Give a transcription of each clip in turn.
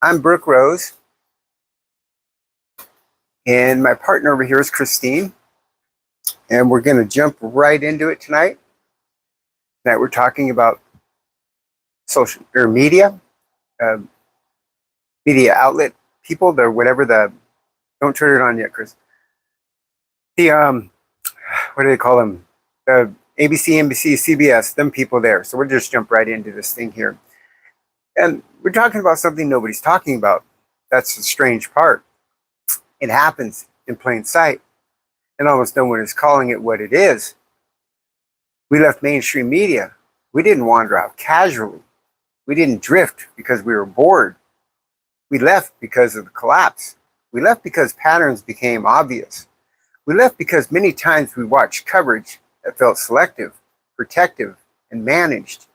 I'm Brooke Rose, and my partner over here is Christine, and we're going to jump right into it tonight. Tonight we're talking about social or media, uh, media outlet people, don't turn it on yet, Chris. What do they call them? The ABC, NBC, CBS, them people there. So we'll just jump right into this thing here. And we're talking about something nobody's talking about. That's the strange part. It happens in plain sight, and almost no one is calling it what it is. We left mainstream media. We didn't wander out casually. We didn't drift because we were bored. We left because of the collapse. We left because patterns became obvious. We left because many times we watched coverage that felt selective, protective, and managed.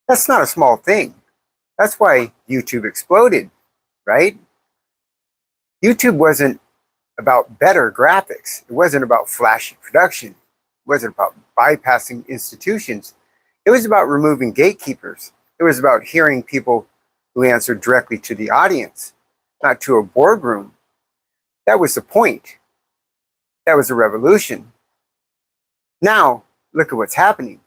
That's not a small thing. That's why YouTube exploded, right? YouTube wasn't about better graphics. It wasn't about flashy production. It wasn't about bypassing institutions. It was about removing gatekeepers. It was about hearing people who answered directly to the audience, not to a boardroom. That was the point. That was a revolution. Now, look at what's happening.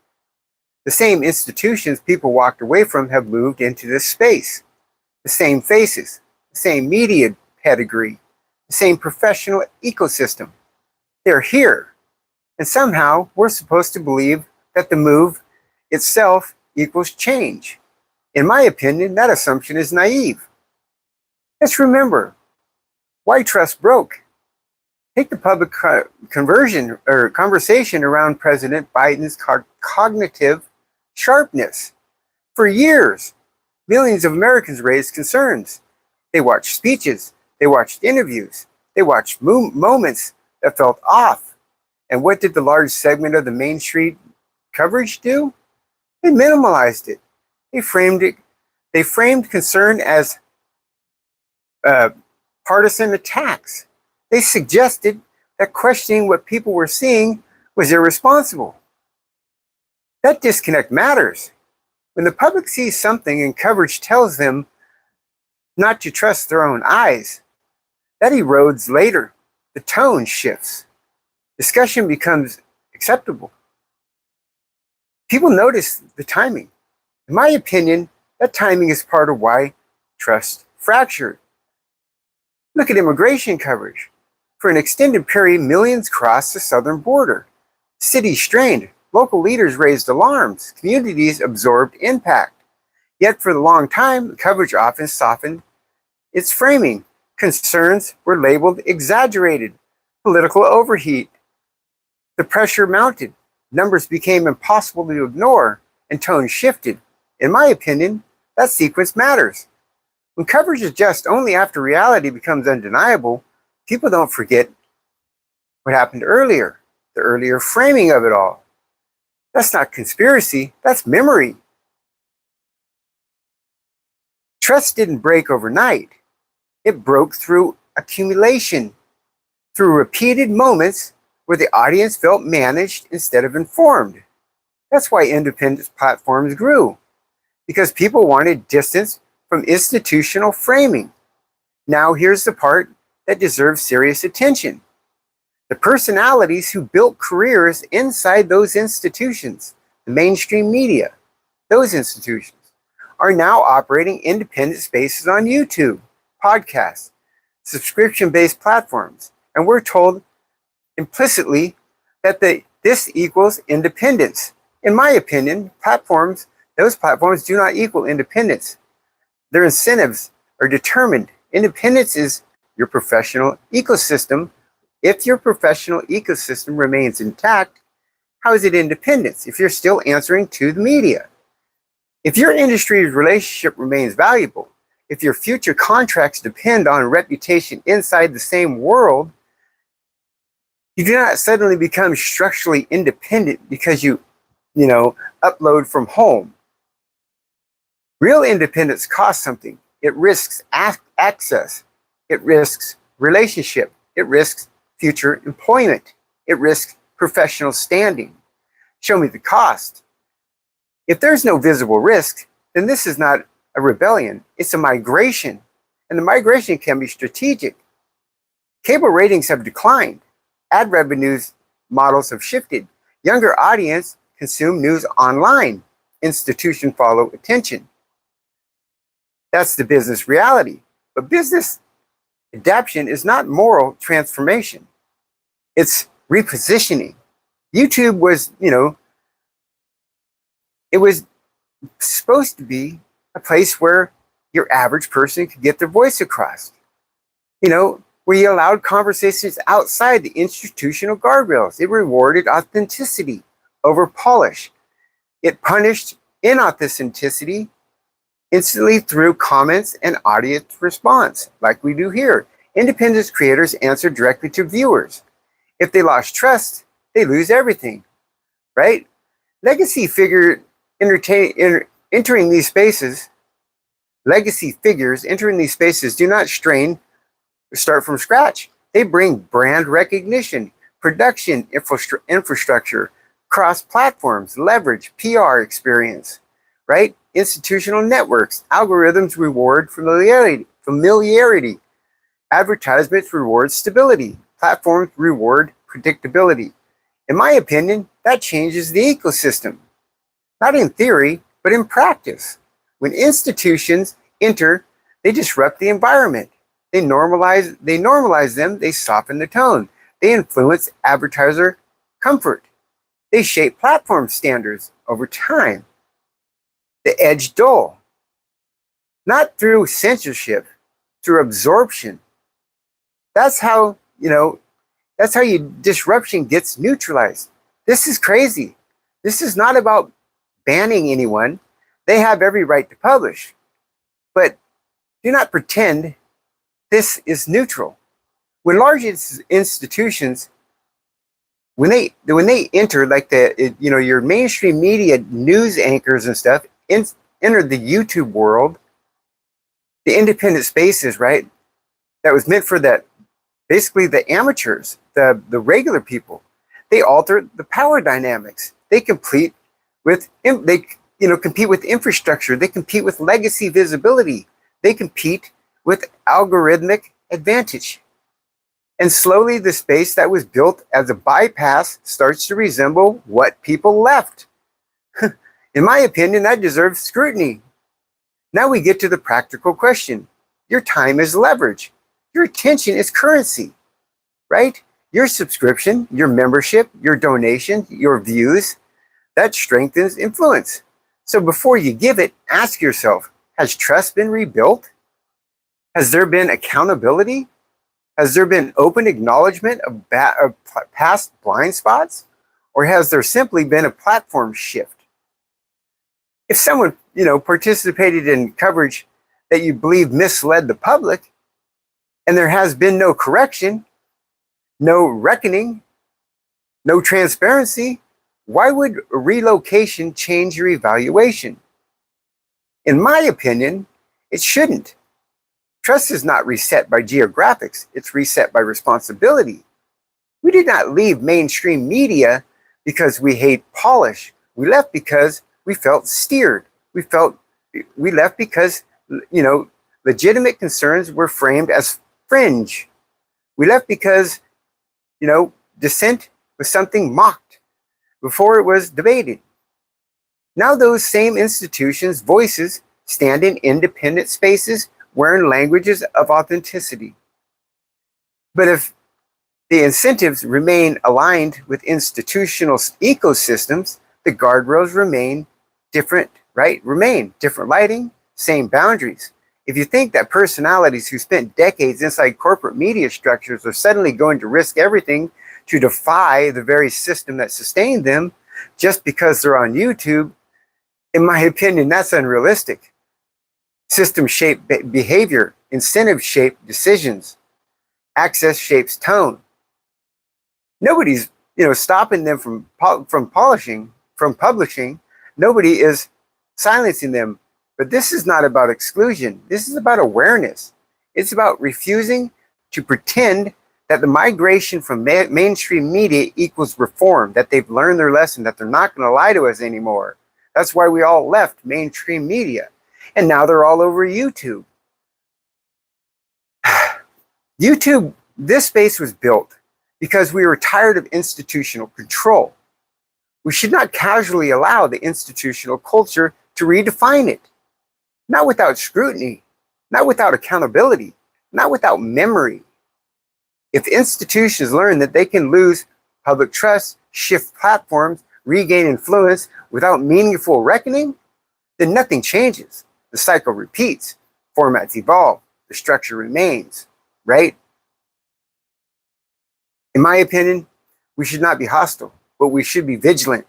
The same institutions people walked away from have moved into this space. The same faces, the same media pedigree, the same professional ecosystem. They're here. And somehow we're supposed to believe that the move itself equals change. In my opinion, that assumption is naive. Let's remember, why trust broke? Take the public conversation around President Biden's cognitive sharpness. For years, millions of Americans raised concerns. They watched speeches, they watched interviews, they watched moments that felt off. And what did the large segment of the mainstream coverage do? They minimalized it. They framed concern as partisan attacks. They suggested that questioning what people were seeing was irresponsible. That disconnect matters. When the public sees something and coverage tells them not to trust their own eyes, that erodes later. The tone shifts. Discussion becomes acceptable. People notice the timing. In my opinion, that timing is part of why trust fractured. Look at immigration coverage. For an extended period, millions crossed the southern border. Cities strained. Local leaders raised alarms. Communities absorbed impact. Yet for a long time, the coverage often softened its framing. Concerns were labeled exaggerated. Political overheat. The pressure mounted. Numbers became impossible to ignore, and tone shifted. In my opinion, that sequence matters. When coverage adjusts only after reality becomes undeniable, people don't forget what happened earlier, the earlier framing of it all. That's not conspiracy, that's memory. Trust didn't break overnight. It broke through accumulation, through repeated moments where the audience felt managed instead of informed. That's why independent platforms grew, because people wanted distance from institutional framing. Now here's the part that deserves serious attention. The personalities who built careers inside those institutions, the mainstream media, those institutions, are now operating independent spaces on YouTube, podcasts, subscription-based platforms, and we're told implicitly that this equals independence. In my opinion, those platforms do not equal independence. Their incentives are determined. Independence is your professional ecosystem. If your professional ecosystem remains intact, how is it independence if you're still answering to the media? If your industry's relationship remains valuable, if your future contracts depend on reputation inside the same world, you do not suddenly become structurally independent because you upload from home. Real independence costs something. It risks access. It risks relationship. It risks future employment. It risks professional standing. Show me the cost. If there's no visible risk, then this is not a rebellion. It's a migration. And the migration can be strategic. Cable ratings have declined. Ad revenues models have shifted. Younger audience consume news online. Institution follow attention. That's the business reality. But business adaptation is not moral transformation. It's repositioning. YouTube was, it was supposed to be a place where your average person could get their voice across. Where you allowed conversations outside the institutional guardrails. It rewarded authenticity over polish. It punished inauthenticity instantly through comments and audience response, like we do here. Independent creators answer directly to viewers. If they lost trust, they lose everything, right? Legacy figure entering these spaces, legacy figures entering these spaces do not start from scratch. They bring brand recognition, production infrastructure, cross platforms, leverage, PR experience, right? Institutional networks, algorithms reward familiarity, advertisements reward stability, platforms reward predictability. In my opinion, that changes the ecosystem, not in theory, but in practice. When institutions enter, they disrupt the environment. They normalize them, they soften the tone. They influence advertiser comfort. They shape platform standards over time. The edge dull, not through censorship, through absorption. That's how disruption gets neutralized. This is crazy. This is not about banning anyone. They have every right to publish. But do not pretend this is neutral. When large institutions, when they enter, like your mainstream media news anchors and stuff, enter the YouTube world, the independent spaces, right? That was meant for basically the amateurs, the regular people. They alter the power dynamics. They compete with infrastructure. They compete with legacy visibility. They compete with algorithmic advantage. And slowly the space that was built as a bypass starts to resemble what people left. In my opinion, that deserves scrutiny. Now we get to the practical question. Your time is leverage. Your attention is currency, right? Your subscription, your membership, your donation, your views, that strengthens influence. So before you give it, ask yourself, has trust been rebuilt? Has there been accountability? Has there been open acknowledgement of past blind spots? Or has there simply been a platform shift? If someone, participated in coverage that you believe misled the public, and there has been no correction, no reckoning, no transparency, why would relocation change your evaluation? In my opinion, it shouldn't. Trust is not reset by geographics, it's reset by responsibility. We did not leave mainstream media because we hate polish. We left because we felt steered. We left because, legitimate concerns were framed as fringe. We left because, dissent was something mocked before it was debated. Now those same institutions' voices stand in independent spaces wearing languages of authenticity. But if the incentives remain aligned with institutional ecosystems, the guardrails remain different, right? Remain different lighting, same boundaries. If you think that personalities who spent decades inside corporate media structures are suddenly going to risk everything to defy the very system that sustained them just because they're on YouTube, in my opinion, that's unrealistic. System shape behavior, incentive shape decisions, access shapes tone. Nobody's stopping them from publishing. Nobody is silencing them. But this is not about exclusion. This is about awareness. It's about refusing to pretend that the migration from mainstream media equals reform, that they've learned their lesson, that they're not going to lie to us anymore. That's why we all left mainstream media. And now they're all over YouTube. YouTube, this space was built because we were tired of institutional control. We should not casually allow the institutional culture to redefine it. Not without scrutiny, not without accountability, not without memory. If institutions learn that they can lose public trust, shift platforms, regain influence without meaningful reckoning, then nothing changes. The cycle repeats, formats evolve, the structure remains, right? In my opinion, we should not be hostile, but we should be vigilant.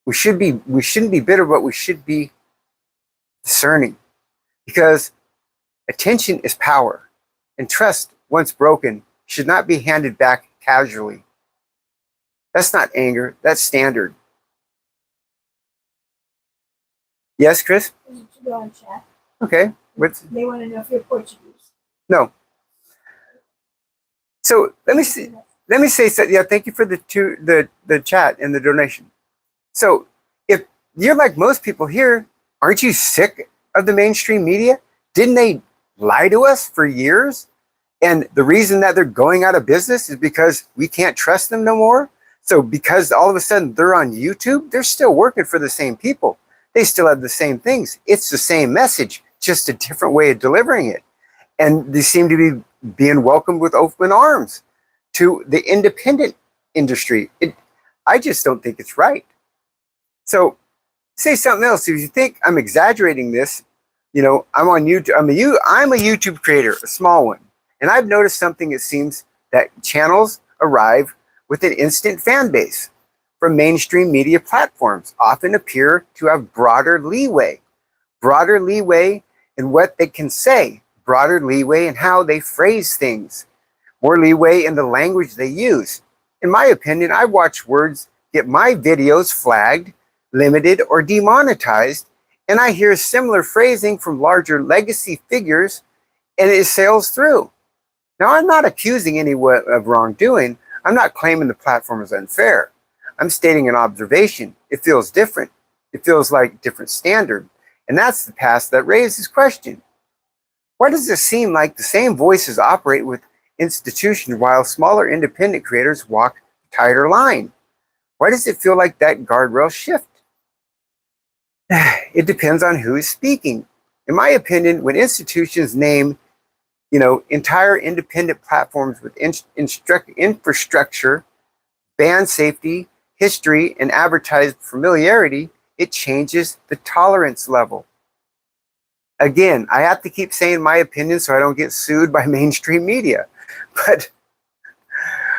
We shouldn't be bitter, but we should be discerning. Because attention is power, and trust, once broken, should not be handed back casually. That's not anger, that's standard. Yes, Chris? Go on chat. Okay. They want to know if you're Portuguese. No. So let me say something. Yeah, thank you for the chat and the donation. So if you're like most people here, aren't you sick of the mainstream media? Didn't they lie to us for years? And the reason that they're going out of business is because we can't trust them no more. So because all of a sudden they're on YouTube, they're still working for the same people. They still have the same things. It's the same message, just a different way of delivering it. And they seem to be being welcomed with open arms to the independent industry. I just don't think it's right. So say something else. If you think I'm exaggerating this, I'm on YouTube. I'm a YouTube creator, a small one. And I've noticed something. It seems that channels arrive with an instant fan base from mainstream media platforms often appear to have broader leeway in what they can say, broader leeway in how they phrase things, more leeway in the language they use. In my opinion, I watch words get my videos flagged, limited, or demonetized, and I hear similar phrasing from larger legacy figures, and it sails through. Now, I'm not accusing anyone of wrongdoing. I'm not claiming the platform is unfair. I'm stating an observation. It feels different. It feels like a different standard. And that's the past that raises question. Why does it seem like the same voices operate with institutions while smaller independent creators walk a tighter line? Why does it feel like that guardrail shift? It depends on who is speaking. In my opinion, when institutions name, entire independent platforms with infrastructure, band safety, history, and advertised familiarity, it changes the tolerance level. Again, I have to keep saying my opinion so I don't get sued by mainstream media. But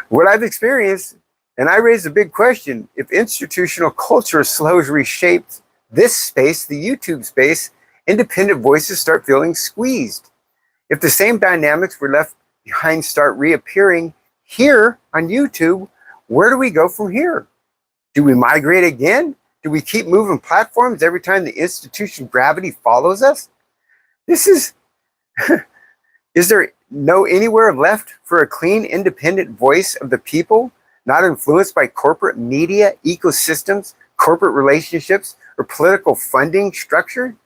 what I've experienced, and I raise a big question, if institutional culture slowly reshapes this space, the YouTube space, independent voices start feeling squeezed. If the same dynamics were left behind start reappearing here on YouTube, where do we go from here? Do we migrate again? Do we keep moving platforms every time the institution gravity follows us? Is there no anywhere left for a clean, independent voice of the people, not influenced by corporate media, ecosystems, corporate relationships, or political funding structure?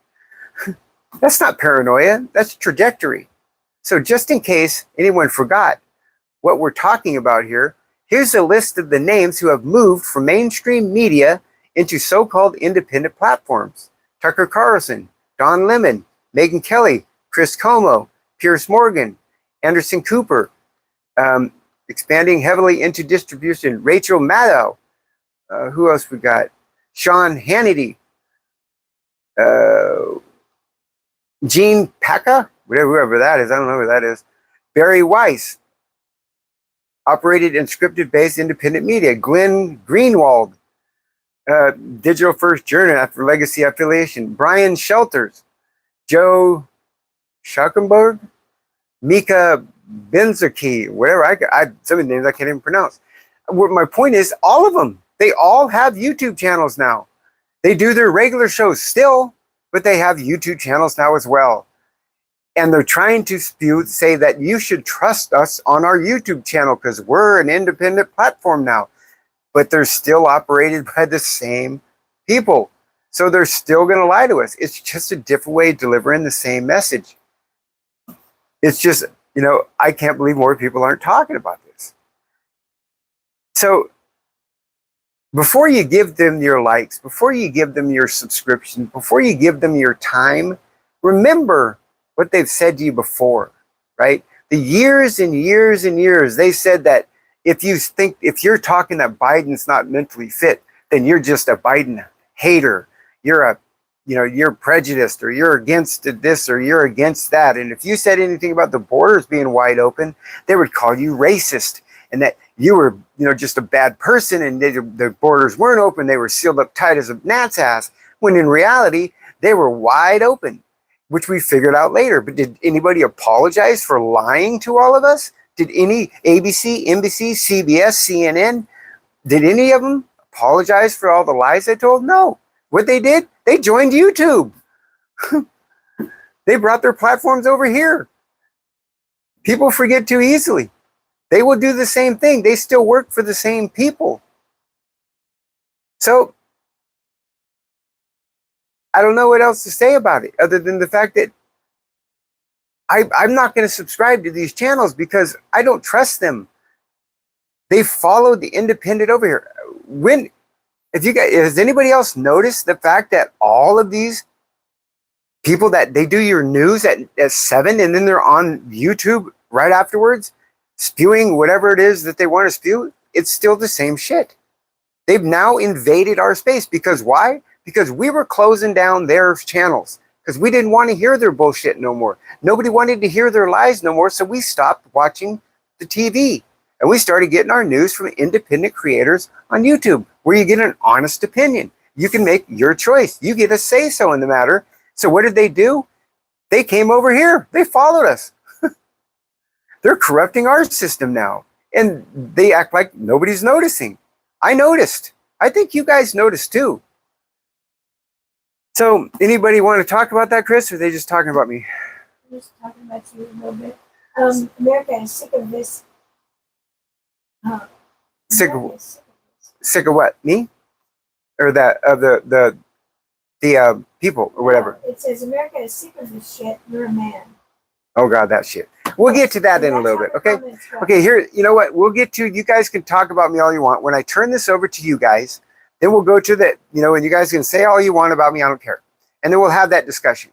That's not paranoia, that's trajectory. So just in case anyone forgot what we're talking about here, here's a list of the names who have moved from mainstream media into so-called independent platforms. Tucker Carlson, Don Lemon, Megyn Kelly, Chris Como, Piers Morgan, Anderson Cooper, expanding heavily into distribution, Rachel Maddow, who else we got? Sean Hannity, Gene Packa, whoever that is, I don't know who that is. Barry Weiss, operated in scripted-based independent media. Glenn Greenwald, Digital First Journal after legacy affiliation. Brian Shelters, Joe Schackenberg, Mika Benzerke, whatever. Some of the names I can't even pronounce. My point is, all of them, they all have YouTube channels now. They do their regular shows still, but they have YouTube channels now as well. And they're trying to say that you should trust us on our YouTube channel because we're an independent platform now. But they're still operated by the same people. So they're still going to lie to us. It's just a different way of delivering the same message. It's just, I can't believe more people aren't talking about this. So before you give them your likes, before you give them your subscription, before you give them your time, remember what they've said to you before, right? The years and years and years, they said that if you're talking that Biden's not mentally fit, then you're just a Biden hater. You're prejudiced, or you're against this, or you're against that. And if you said anything about the borders being wide open, they would call you racist, and that you were, just a bad person, and the borders weren't open. They were sealed up tight as a gnat's ass, when in reality, they were wide open, which we figured out later. But did anybody apologize for lying to all of us? Did any ABC, NBC, CBS, CNN, did any of them apologize for all the lies they told? No. What they did, they joined YouTube. They brought their platforms over here. People forget too easily. They will do the same thing. They still work for the same people. So I don't know what else to say about it, other than the fact that I'm not going to subscribe to these channels because I don't trust them. They follow the independent over here. Has anybody else noticed the fact that all of these people, that they do your news at 7 and then they're on YouTube right afterwards, spewing whatever it is that they want to spew? It's still the same shit. They've now invaded our space. Because why? Because we were closing down their channels. Because we didn't want to hear their bullshit no more. Nobody wanted to hear their lies no more. So we stopped watching the TV. And we started getting our news from independent creators on YouTube, where you get an honest opinion. You can make your choice. You get a say-so in the matter. So what did they do? They came over here. They followed us. They're corrupting our system now. And they act like nobody's noticing. I noticed. I think you guys noticed too. So anybody want to talk about that, Chris, or are they just talking about me? I'm just talking about you a little bit. America is sick of this. Sick of what? Me? Or that of the people or whatever? It says America is sick of this shit. You're a man. Oh God, that shit. We'll get to that in a little bit, okay? Okay, here, you know what? We'll get to, you guys can talk about me all you want. When I turn this over to you guys, then we'll go to the, and you guys can say all you want about me. I don't care. And then we'll have that discussion.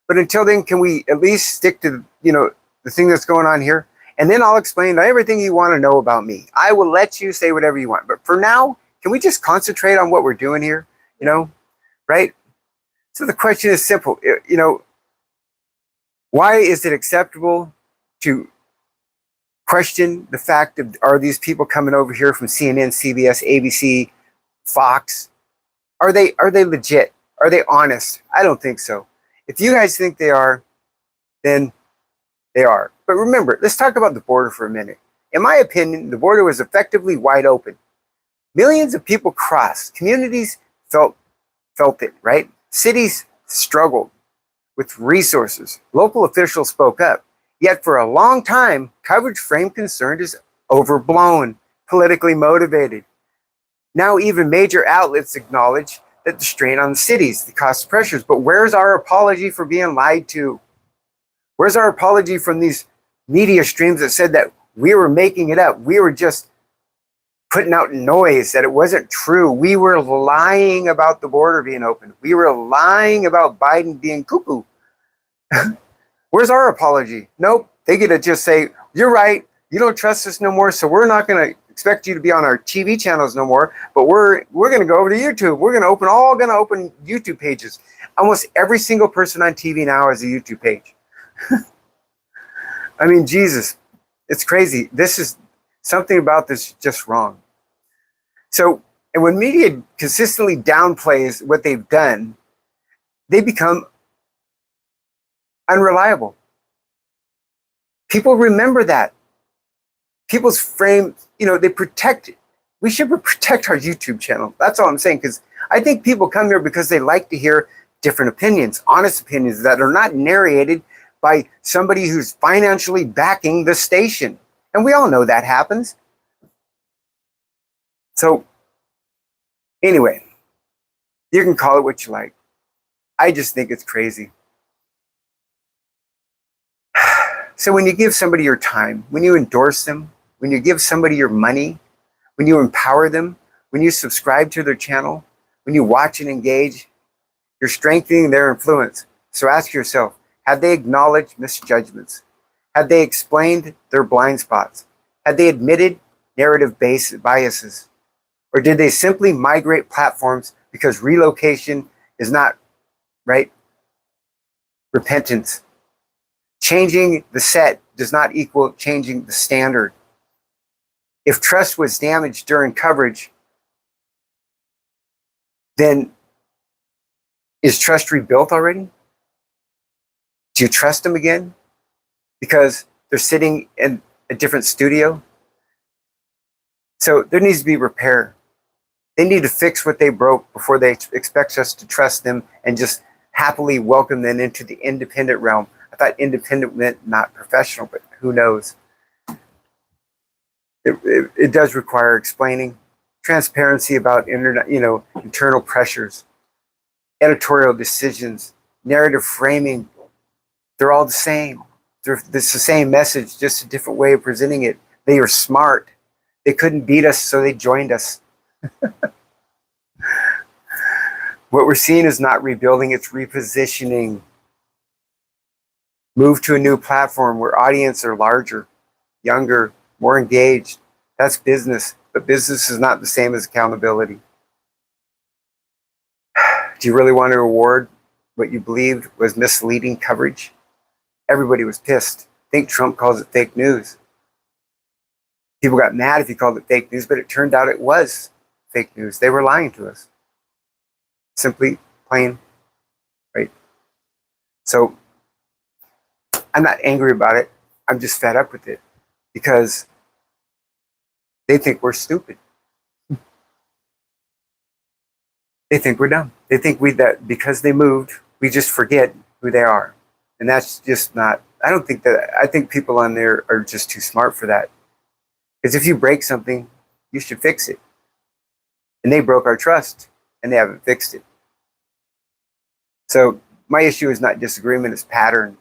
But until then, can we at least stick to, the thing that's going on here? And then I'll explain everything you want to know about me. I will let you say whatever you want. But for now, can we just concentrate on what we're doing here? Right? So the question is simple. Why is it acceptable to question the fact of, are these people coming over here from CNN, CBS, ABC, Fox? Are they legit? Are they honest? I don't think so. If you guys think they are, then they are. But remember, let's talk about the border for a minute. In my opinion, the border was effectively wide open. Millions of people crossed. Communities felt it, right? Cities struggled with resources. Local officials spoke up. Yet for a long time, coverage framed concern as overblown, politically motivated. Now even major outlets acknowledge that the strain on the cities, the cost pressures. But where's our apology for being lied to? Where's our apology from these media streams that said that we were making it up? We were just putting out noise, that it wasn't true. We were lying about the border being open. We were lying about Biden being cuckoo. Where's our apology? Nope. They get to just say, you're right. You don't trust us no more. So we're not going to expect you to be on our TV channels no more. But we're going to go over to YouTube. We're going to open YouTube pages. Almost every single person on TV now has a YouTube page. I mean, Jesus, it's crazy. This is something about this is just wrong. So, and when media consistently downplays what they've done, they become unreliable. People remember that. People's frame, they protect it. We should protect our YouTube channel. That's all I'm saying, because I think people come here because they like to hear different opinions, honest opinions that are not narrated by somebody who's financially backing the station. And we all know that happens. So, anyway, You can call it what you like. I just think it's crazy. So when you give somebody your time, when you endorse them, when you give somebody your money, when you empower them, when you subscribe to their channel, when you watch and engage, you're strengthening their influence. So ask yourself, have they acknowledged misjudgments? Have they explained their blind spots? Have they admitted narrative biases? Or did they simply migrate platforms because relocation is not, right, repentance? Changing the set does not equal changing the standard. If trust was damaged during coverage, then is trust rebuilt already? Do you trust them again? Because they're sitting in a different studio? So there needs to be repair. They need to fix what they broke before they expect us to trust them and just happily welcome them into the independent realm. I thought independent meant not professional, but who knows? It does require explaining, transparency about internal pressures, editorial decisions, narrative framing. They're all the same. It's the same message, just a different way of presenting it. They are smart. They couldn't beat us, so they joined us. What we're seeing is not rebuilding, it's repositioning. Move to a new platform where audiences are larger, younger, more engaged. That's business, but business is not the same as accountability. Do you really want to reward what you believed was misleading coverage? Everybody was pissed. I think Trump calls it fake news. People got mad if he called it fake news, but it turned out it was fake news. They were lying to us. Simply, plain, right? So I'm not angry about it. I'm just fed up with it because they think we're stupid. They think we're dumb. They think that because they moved, we just forget who they are. And that's just not, I think people on there are just too smart for that. Because if you break something, you should fix it. And they broke our trust and they haven't fixed it. So my issue is not disagreement, it's pattern.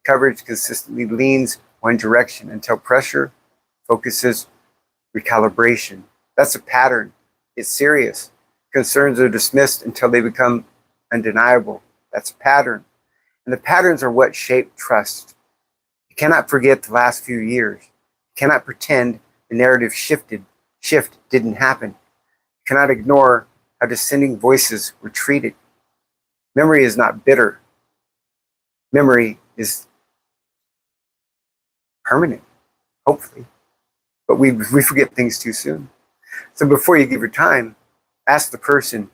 Coverage consistently leans one direction until pressure focuses recalibration. That's a pattern. It's serious. Concerns are dismissed until they become undeniable. That's a pattern. And the patterns are what shape trust. You cannot forget the last few years. You cannot pretend the narrative shift didn't happen. You cannot ignore how dissenting voices were treated. Memory is not bitter. Memory is permanent, hopefully. But we forget things too soon. So before you give your time, ask the person,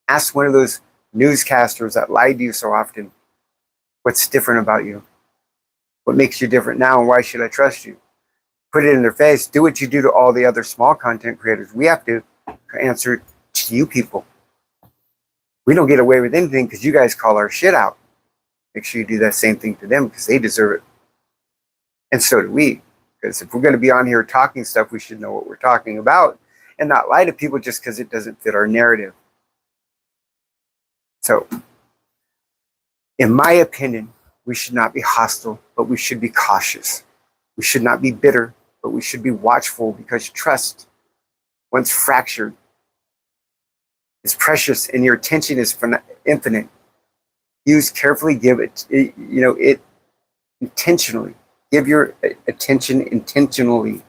ask one of those newscasters that lied to you so often, what's different about you? What makes you different now, and why should I trust you? Put it in their face. Do what you do to all the other small content creators. We have to answer to you people. We don't get away with anything because you guys call our shit out. Make sure you do that same thing to them because they deserve it. And so do we. Because if we're going to be on here talking stuff, we should know what we're talking about and not lie to people just because it doesn't fit our narrative. So, in my opinion, we should not be hostile, but we should be cautious. We should not be bitter, but we should be watchful because trust, once fractured, is precious and your attention is infinite. Use carefully, give it intentionally. Give your attention intentionally.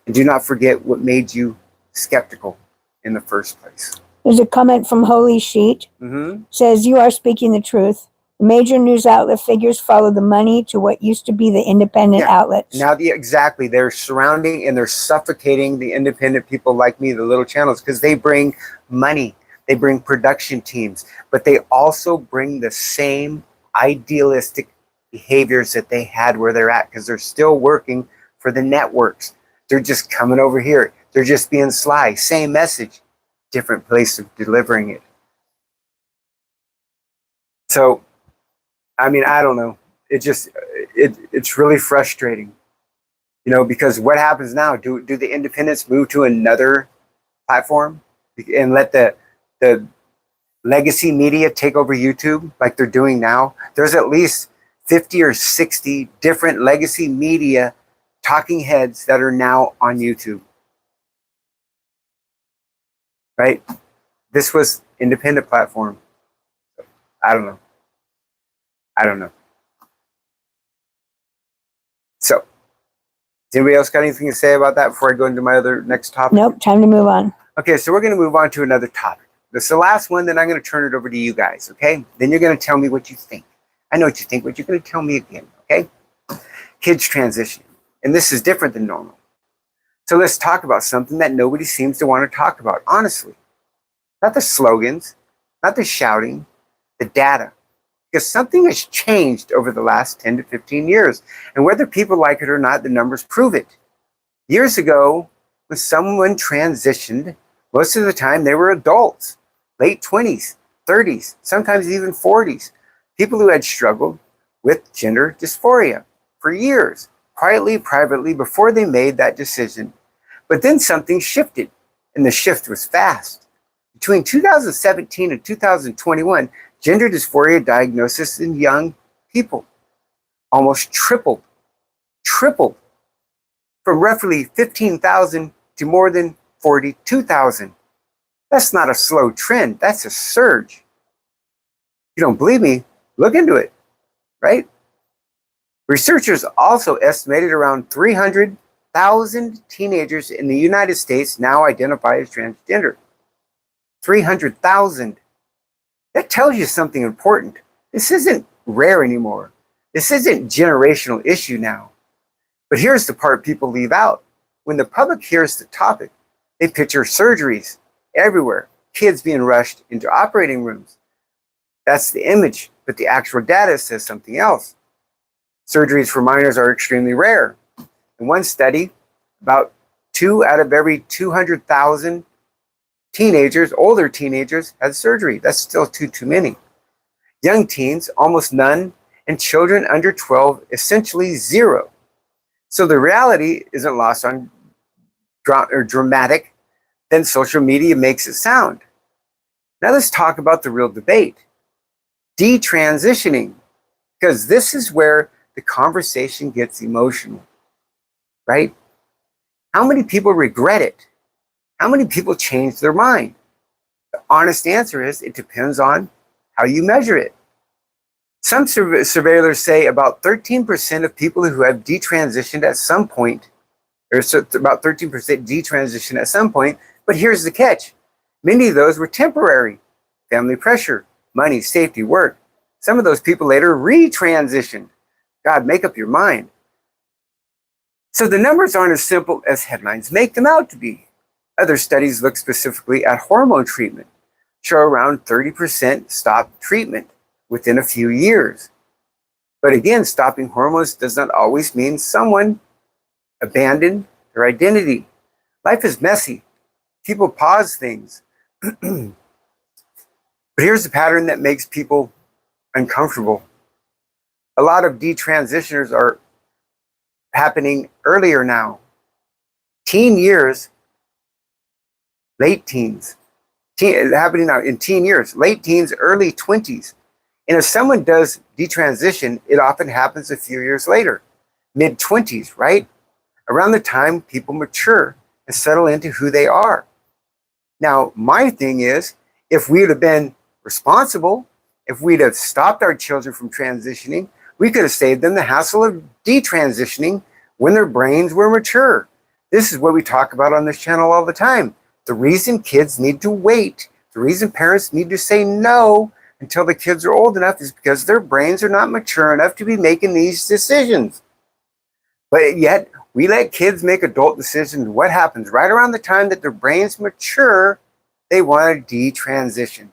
And do not forget what made you skeptical in the first place. There's a comment from Holy Sheet. Says, you are speaking the truth. Major news outlet figures follow the money to what used to be the independent outlets. Now, exactly. They're surrounding and they're suffocating the independent people like me, the little channels, because they bring money. They bring production teams, but they also bring the same idealistic behaviors that they had where they're at because they're still working for the networks. They're just coming over here. They're just being sly. Same message, different place of delivering it. So, I mean, I don't know. It's really frustrating, because what happens now? Do the independents move to another platform and let the legacy media take over YouTube like they're doing now, there's at least 50 or 60 different legacy media talking heads that are now on YouTube. Right? This was independent platform. I don't know. I don't know. So, does anybody else got anything to say about that before I go into my next topic? Nope, time to move on. Okay, so we're going to move on to another topic. This is the last one, then I'm going to turn it over to you guys, okay? Then you're going to tell me what you think. I know what you think, but you're going to tell me again, okay? Kids transitioning. And this is different than normal. So let's talk about something that nobody seems to want to talk about, honestly. Not the slogans, not the shouting, the data. Because something has changed over the last 10 to 15 years. And whether people like it or not, the numbers prove it. Years ago, when someone transitioned, most of the time they were adults, late 20s, 30s, sometimes even 40s. People who had struggled with gender dysphoria for years, quietly, privately, before they made that decision. But then something shifted, and the shift was fast. Between 2017 and 2021, gender dysphoria diagnosis in young people almost tripled from roughly 15,000 to more than 42,000. That's not a slow trend, that's a surge. If you don't believe me, look into it, right? Researchers also estimated around 300,000 teenagers in the United States now identify as transgender. 300,000. That tells you something important. This isn't rare anymore. This isn't generational issue now. But here's the part people leave out. When the public hears the topic, they picture surgeries everywhere, kids being rushed into operating rooms. That's the image, but the actual data says something else. Surgeries for minors are extremely rare. In one study, about 2 out of every 200,000 teenagers, older teenagers, had surgery. That's still too many. Young teens, almost none, and children under 12, essentially zero. So the reality isn't lost on dramatic than social media makes it sound. Now let's talk about the real debate. Detransitioning, because this is where the conversation gets emotional, right? How many people regret it? How many people change their mind? The honest answer is it depends on how you measure it. Some surveyors say about 13% of people who have detransitioned at some point, or about 13% detransition at some point, but here's the catch. Many of those were temporary. Family pressure, money, safety, work. Some of those people later retransitioned. God, make up your mind. So the numbers aren't as simple as headlines make them out to be. Other studies look specifically at hormone treatment, show around 30% stop treatment within a few years. But again, stopping hormones does not always mean someone abandoned their identity. Life is messy. People pause things. But here's the pattern that makes people uncomfortable. A lot of detransitioners are happening earlier now. Teen years, late teens. Happening now in teen years, late teens, early 20s. And if someone does detransition, it often happens a few years later, mid-20s, right? Around the time people mature and settle into who they are. Now, my thing is, if we would have been responsible, if we'd have stopped our children from transitioning, we could have saved them the hassle of detransitioning when their brains were mature. This is what we talk about on this channel all the time. The reason kids need to wait, the reason parents need to say no until the kids are old enough is because their brains are not mature enough to be making these decisions. But yet, we let kids make adult decisions. What happens? Right around the time that their brains mature, they want to detransition.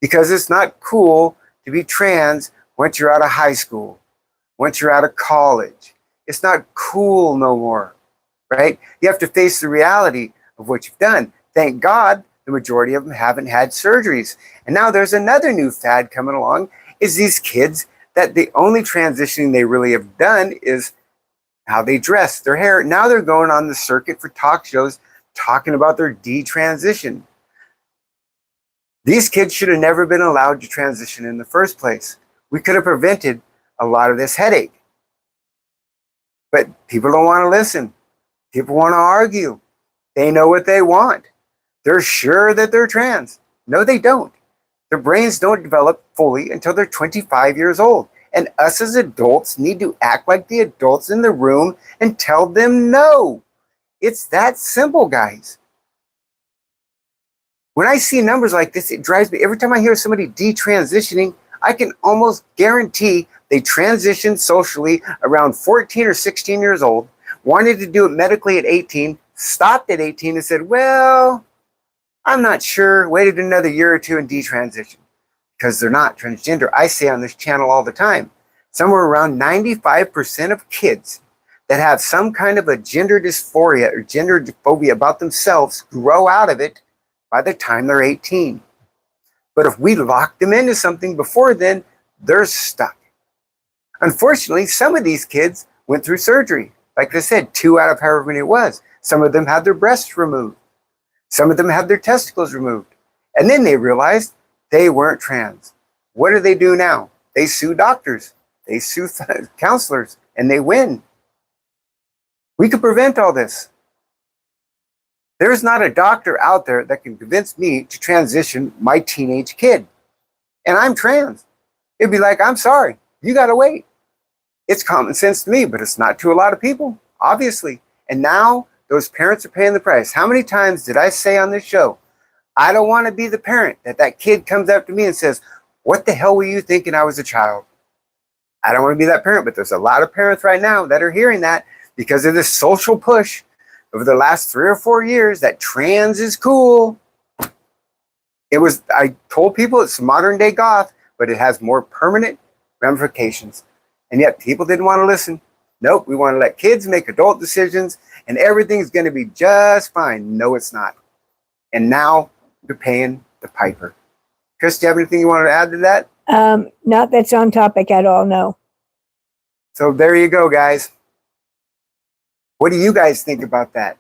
Because it's not cool to be trans once you're out of high school, once you're out of college. It's not cool no more, right? You have to face the reality of what you've done. Thank God the majority of them haven't had surgeries. And now there's another new fad coming along, is these kids that the only transitioning they really have done is how they dress, their hair. Now they're going on the circuit for talk shows talking about their detransition. These kids should have never been allowed to transition in the first place. We could have prevented a lot of this headache. But people don't want to listen. People want to argue. They know what they want. They're sure that they're trans. No, they don't. Their brains don't develop fully until they're 25 years old. And us as adults need to act like the adults in the room and tell them no. It's that simple, guys. When I see numbers like this, it drives me. Every time I hear somebody detransitioning, I can almost guarantee they transitioned socially around 14 or 16 years old, wanted to do it medically at 18, stopped at 18 and said, well, I'm not sure, waited another year or two and detransitioned because they're not transgender. I say on this channel all the time, somewhere around 95% of kids that have some kind of a gender dysphoria or gender phobia about themselves grow out of it by the time they're 18. But if we lock them into something before then, they're stuck. Unfortunately, some of these kids went through surgery. Like I said, 2 out of however many it was. Some of them had their breasts removed. Some of them had their testicles removed. And then they realized they weren't trans. What do they do now? They sue doctors. They sue counselors, and they win. We could prevent all this. There's not a doctor out there that can convince me to transition my teenage kid. And I'm trans. It'd be like, I'm sorry, you got to wait. It's common sense to me, but it's not to a lot of people, obviously. And now those parents are paying the price. How many times did I say on this show, I don't want to be the parent that kid comes up to me and says, what the hell were you thinking I was a child? I don't want to be that parent, but there's a lot of parents right now that are hearing that because of this social push over the last 3 or 4 years that trans is cool. I told people it's modern day goth, but it has more permanent ramifications. And yet people didn't want to listen. Nope, we want to let kids make adult decisions and everything's going to be just fine. No, it's not. And now you're paying the piper. Chris, do you have anything you want to add to that? Not that's on topic at all, no. So there you go, guys. What do you guys think about that?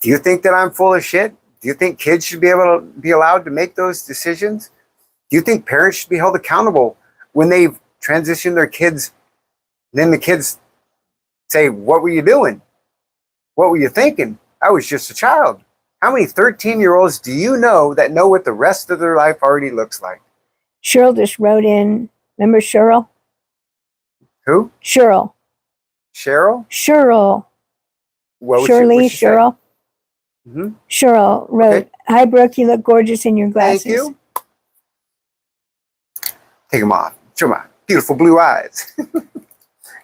Do you think that I'm full of shit? Do you think kids should be able to be allowed to make those decisions? Do you think parents should be held accountable when they've transitioned their kids? Then the kids say, what were you doing? What were you thinking? I was just a child. How many 13-year-olds do you know that know what the rest of their life already looks like? Cheryl just wrote in. Remember Cheryl? Who? Cheryl. Cheryl? Cheryl. Shirley, Cheryl. Mm-hmm. Cheryl wrote, Okay. Hi, Brooke, you look gorgeous in your glasses. Thank you. Take them off. Show my beautiful blue eyes.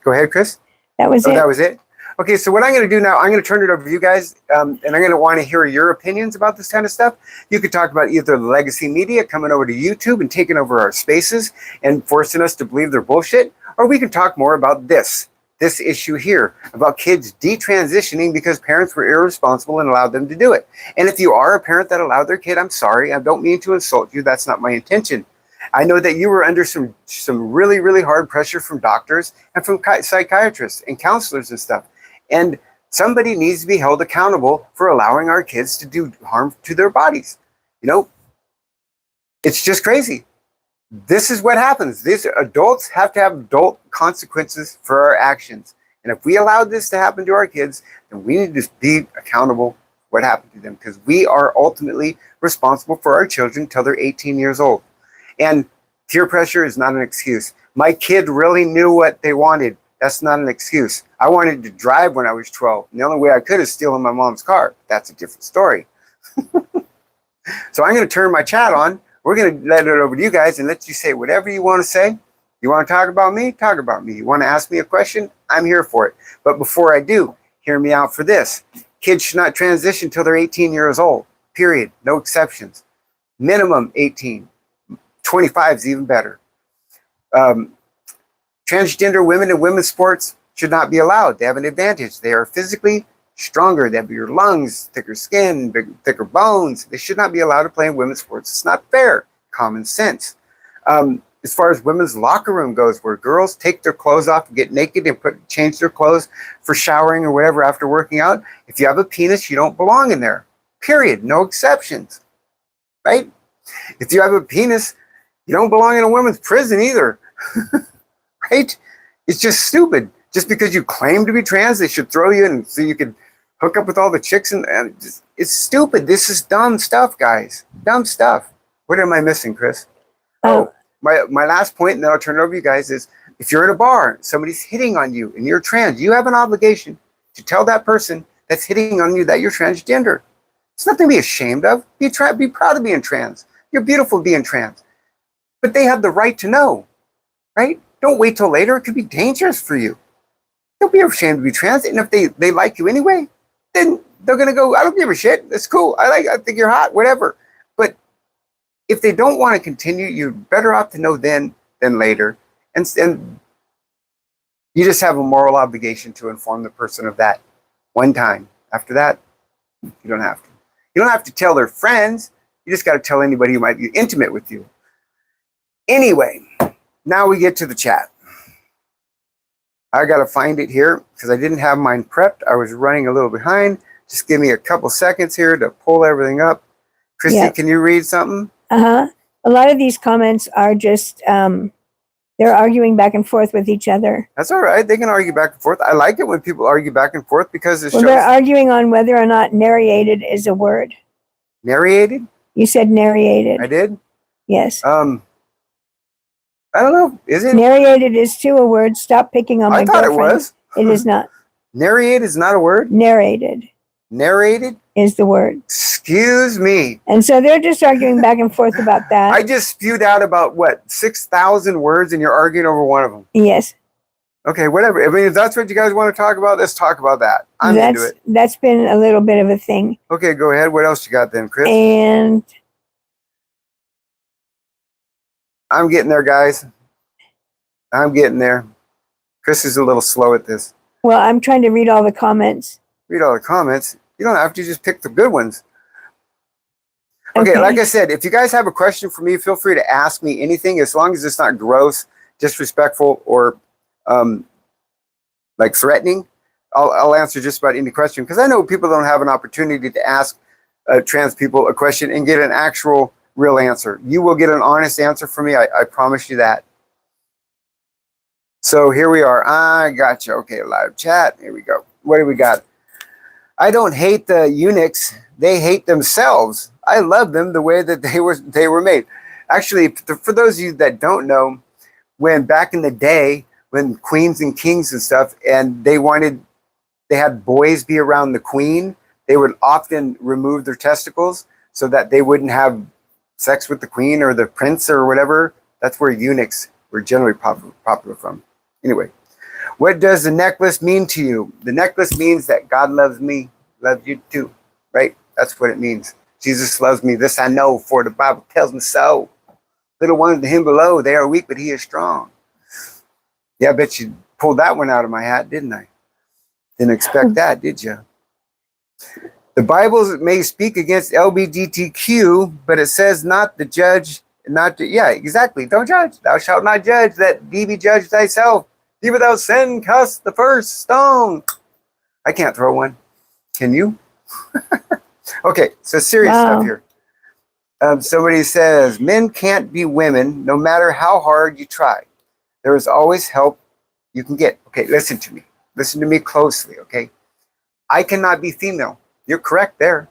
Go ahead, Chris. That was it. That was it? Okay, so what I'm going to do now, I'm going to turn it over to you guys, and I'm going to want to hear your opinions about this kind of stuff. You could talk about either the legacy media coming over to YouTube and taking over our spaces and forcing us to believe they're bullshit, or we can talk more about this issue here, about kids detransitioning because parents were irresponsible and allowed them to do it. And if you are a parent that allowed their kid, I'm sorry, I don't mean to insult you. That's not my intention. I know that you were under some really, really hard pressure from doctors and from psychiatrists and counselors and stuff. And somebody needs to be held accountable for allowing our kids to do harm to their bodies. You know, it's just crazy. This is what happens. These adults have to have adult consequences for our actions. And if we allowed this to happen to our kids, then we need to be accountable for what happened to them, because we are ultimately responsible for our children until they're 18 years old. And peer pressure is not an excuse. My kid really knew what they wanted. That's not an excuse. I wanted to drive when I was 12. And the only way I could is stealing my mom's car. That's a different story. So I'm going to turn my chat on. We're going to let it over to you guys and let you say whatever you want to say. You want to talk about me? Talk about me. You want to ask me a question? I'm here for it. But before I do, hear me out for this. Kids should not transition until they're 18 years old. Period. No exceptions. Minimum 18. 25 is even better. Transgender women in women's sports should not be allowed. They have an advantage. They are physically stronger. They have bigger lungs, thicker skin, thicker bones. They should not be allowed to play in women's sports. It's not fair. Common sense. As far as women's locker room goes, where girls take their clothes off and get naked and change their clothes for showering or whatever after working out, if you have a penis, you don't belong in there. Period. No exceptions. Right? If you have a penis, you don't belong in a women's prison either. Right? It's just stupid. Just because you claim to be trans, they should throw you in so you could hook up with all the chicks. And it's stupid. This is dumb stuff, guys. Dumb stuff. What am I missing, Chris? Oh, my last point, and then I'll turn it over to you guys, is if you're in a bar, somebody's hitting on you and you're trans, you have an obligation to tell that person that's hitting on you that you're transgender. It's nothing to be ashamed of. Be proud of being trans. You're beautiful being trans. But they have the right to know, right? Don't wait till later. It could be dangerous for you. Don't be ashamed to be trans. And if they like you anyway, then they're going to go, I don't give a shit. It's cool. I think you're hot, whatever. But if they don't want to continue, you're better off to know then than later. And you just have a moral obligation to inform the person of that one time. After that, you don't have to. You don't have to tell their friends. You just got to tell anybody who might be intimate with you. Anyway, now we get to the chat. I got to find it here because I didn't have mine prepped. I was running a little behind. Just give me a couple seconds here to pull everything up. Christy, Yep. Can you read something? A lot of these comments are just, they're arguing back and forth with each other. That's all right. They can argue back and forth. I like it when people argue back and forth because it Well, shows. they're arguing on whether or not narrated is a word. Narrated? You said narrated. I did? Yes. I don't know. Is it? Narrated is too a word. Stop picking on my I thought girlfriend. it was. It is not. Narrate is not a word? Narrated Narrated? is the word. Excuse me. And so they're just arguing back and forth about that. I just spewed out about, 6,000 words and you're arguing over one of them. Yes. Okay, whatever. I mean, if that's what you guys want to talk about, let's talk about that. I'm into it. That's been a little bit of a thing. Okay, go ahead. What else you got then, Chris? And I'm getting there, guys. I'm getting there. Chris is a little slow at this. well, I'm trying to read all the comments. Read all the comments. You don't have to, just pick the good ones. Okay, like I said, if you guys have a question for me, feel free to ask me anything as long as it's not gross, disrespectful, or like threatening. I'll answer just about any question because I know people don't have an opportunity to ask trans people a question and get an actual real answer. You will get an honest answer from me. I promise you that. So here we are. I got you. Okay, live chat. Here we go. What do we got? I don't hate the eunuchs. They hate themselves. I love them the way that they were made. Actually, for those of you that don't know, when back in the day, when queens and kings and stuff, and they had boys be around the queen, they would often remove their testicles so that they wouldn't have sex with the queen or the prince or whatever. That's where eunuchs were generally popular from. Anyway, what does the necklace mean to you? The necklace means that God loves me, loves you too, right? That's what it means. Jesus loves me, this I know, for the Bible tells me so. Little ones to him below, they are weak, but he is strong. Yeah, I bet you pulled that one out of my hat, didn't I? Didn't expect that, did you? The Bible may speak against LGBTQ, but it says not the judge, yeah, exactly. Don't judge. Thou shalt not judge, that thee be judged thyself. Be without sin, cast the first stone. I can't throw one. Can you? Okay, so serious stuff here. Somebody says, men can't be women no matter how hard you try. There is always help you can get. Okay, listen to me. Listen to me closely, okay? I cannot be female. You're correct there.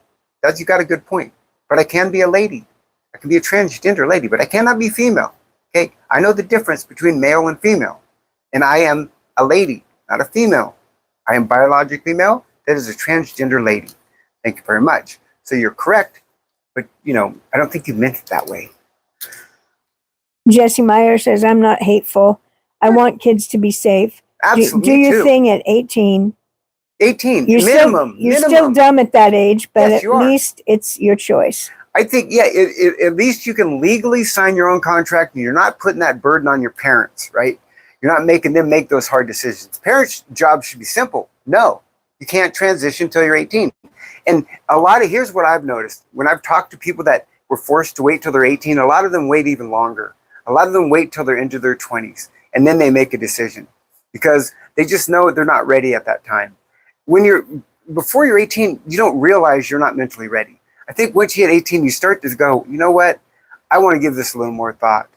You got a good point. But I can be a lady. I can be a transgender lady, but I cannot be female. Okay? I know the difference between male and female. And I am a lady, not a female. I am biologically male. That is a transgender lady. Thank you very much. So you're correct, but I don't think you meant it that way. Jesse Meyer says, I'm not hateful. I want kids to be safe. Absolutely. Do your thing at 18. 18, You're minimum. still dumb at that age, but Yes, at least it's your choice. I think, yeah, at least you can legally sign your own contract and you're not putting that burden on your parents, right? You're not making them make those hard decisions. Parents' job should be simple. No, you can't transition until you're 18. And here's what I've noticed. When I've talked to people that were forced to wait till they're 18, a lot of them wait even longer. A lot of them wait till they're into their 20s and then they make a decision because they just know they're not ready at that time. Before you're 18, you don't realize you're not mentally ready. I think once you hit 18, you start to go, you know what? I want to give this a little more thought.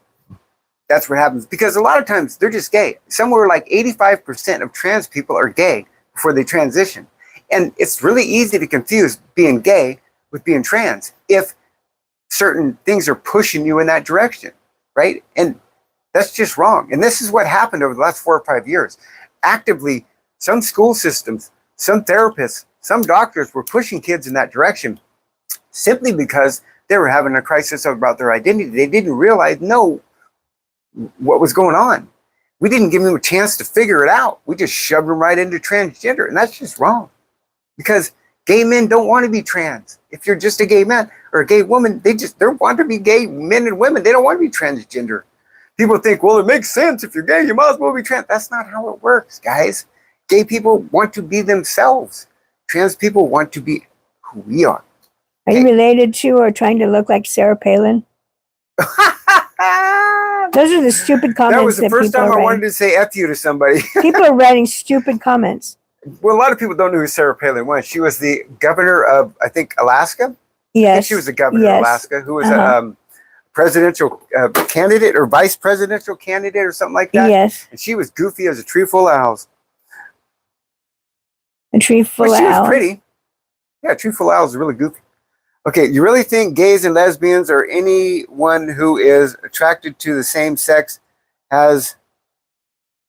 That's what happens. Because a lot of times they're just gay. Somewhere like 85% of trans people are gay before they transition. And it's really easy to confuse being gay with being trans if certain things are pushing you in that direction, right? And that's just wrong. And this is what happened over the last 4 or 5 years. Actively, some school systems, some therapists, some doctors were pushing kids in that direction simply because they were having a crisis about their identity. They didn't know what was going on. We didn't give them a chance to figure it out. We just shoved them right into transgender. And that's just wrong. Because gay men don't want to be trans. If you're just a gay man or a gay woman, they want to be gay men and women. They don't want to be transgender. People think, well, it makes sense. If you're gay, you might as well be trans. That's not how it works, guys. Gay people want to be themselves. Trans people want to be who we are. Are you related to or trying to look like Sarah Palin? Those are the stupid comments. That was the first time I wanted to say F you to somebody. People are writing stupid comments. Well, a lot of people don't know who Sarah Palin was. She was the governor of, I think, Alaska. Yes. I think she was the governor of Alaska, who was a presidential candidate or vice presidential candidate or something like that. Yes. And she was goofy as a tree full of owls. A tree full of owls. She was pretty. Yeah, a tree full of owls is really goofy. Okay, you really think gays and lesbians or anyone who is attracted to the same sex has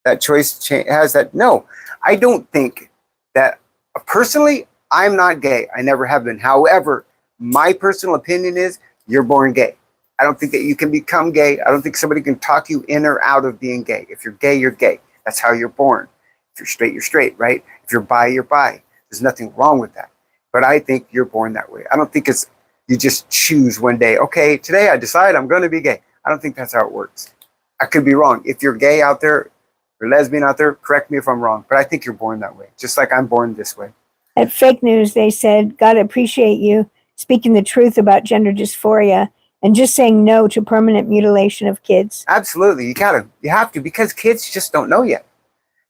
that choice? Has that? No, I don't think that. Personally, I'm not gay. I never have been. However, my personal opinion is you're born gay. I don't think that you can become gay. I don't think somebody can talk you in or out of being gay. If you're gay, you're gay. That's how you're born. If you're straight, you're straight, right? If you're bi, you're bi. There's nothing wrong with that. But I think you're born that way. I don't think it's you just choose one day, okay, today I decide I'm going to be gay. I don't think that's how it works. I could be wrong. If you're gay out there or lesbian out there, correct me if I'm wrong. But I think you're born that way, just like I'm born this way. At Fake News, they said, God appreciate you speaking the truth about gender dysphoria and just saying no to permanent mutilation of kids. Absolutely. You have to, because kids just don't know yet.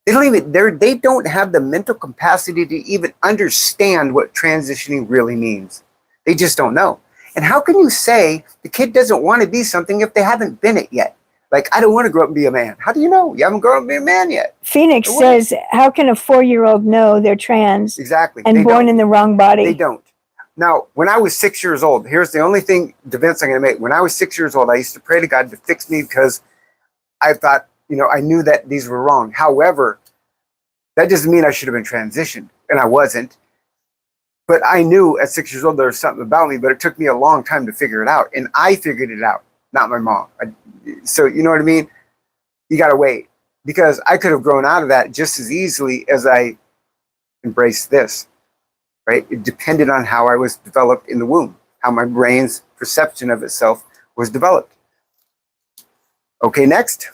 They don't have the mental capacity to even understand what transitioning really means. They just don't know. And how can you say the kid doesn't want to be something if they haven't been it yet? Like, I don't want to grow up and be a man. How do you know? You haven't grown up and be a man yet. Phoenix says, how can a 4-year-old know they're trans? Exactly. And born in the wrong body? They don't. Now, when I was 6 years old, here's the only defense I'm going to make. When I was 6 years old, I used to pray to God to fix me because I thought, I knew that these were wrong. However, that doesn't mean I should have been transitioned, and I wasn't. But I knew at 6 years old there was something about me, but it took me a long time to figure it out. And I figured it out, not my mom. So you know what I mean? You got to wait. Because I could have grown out of that just as easily as I embraced this, right? It depended on how I was developed in the womb, how my brain's perception of itself was developed. Okay, next.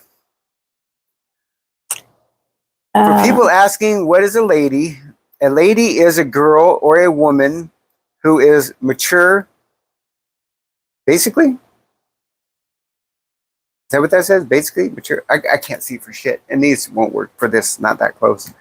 For people asking, what is a lady? A lady is a girl or a woman who is mature, basically. Is that what that says? Basically, mature. I can't see for shit. And these won't work for this, not that close.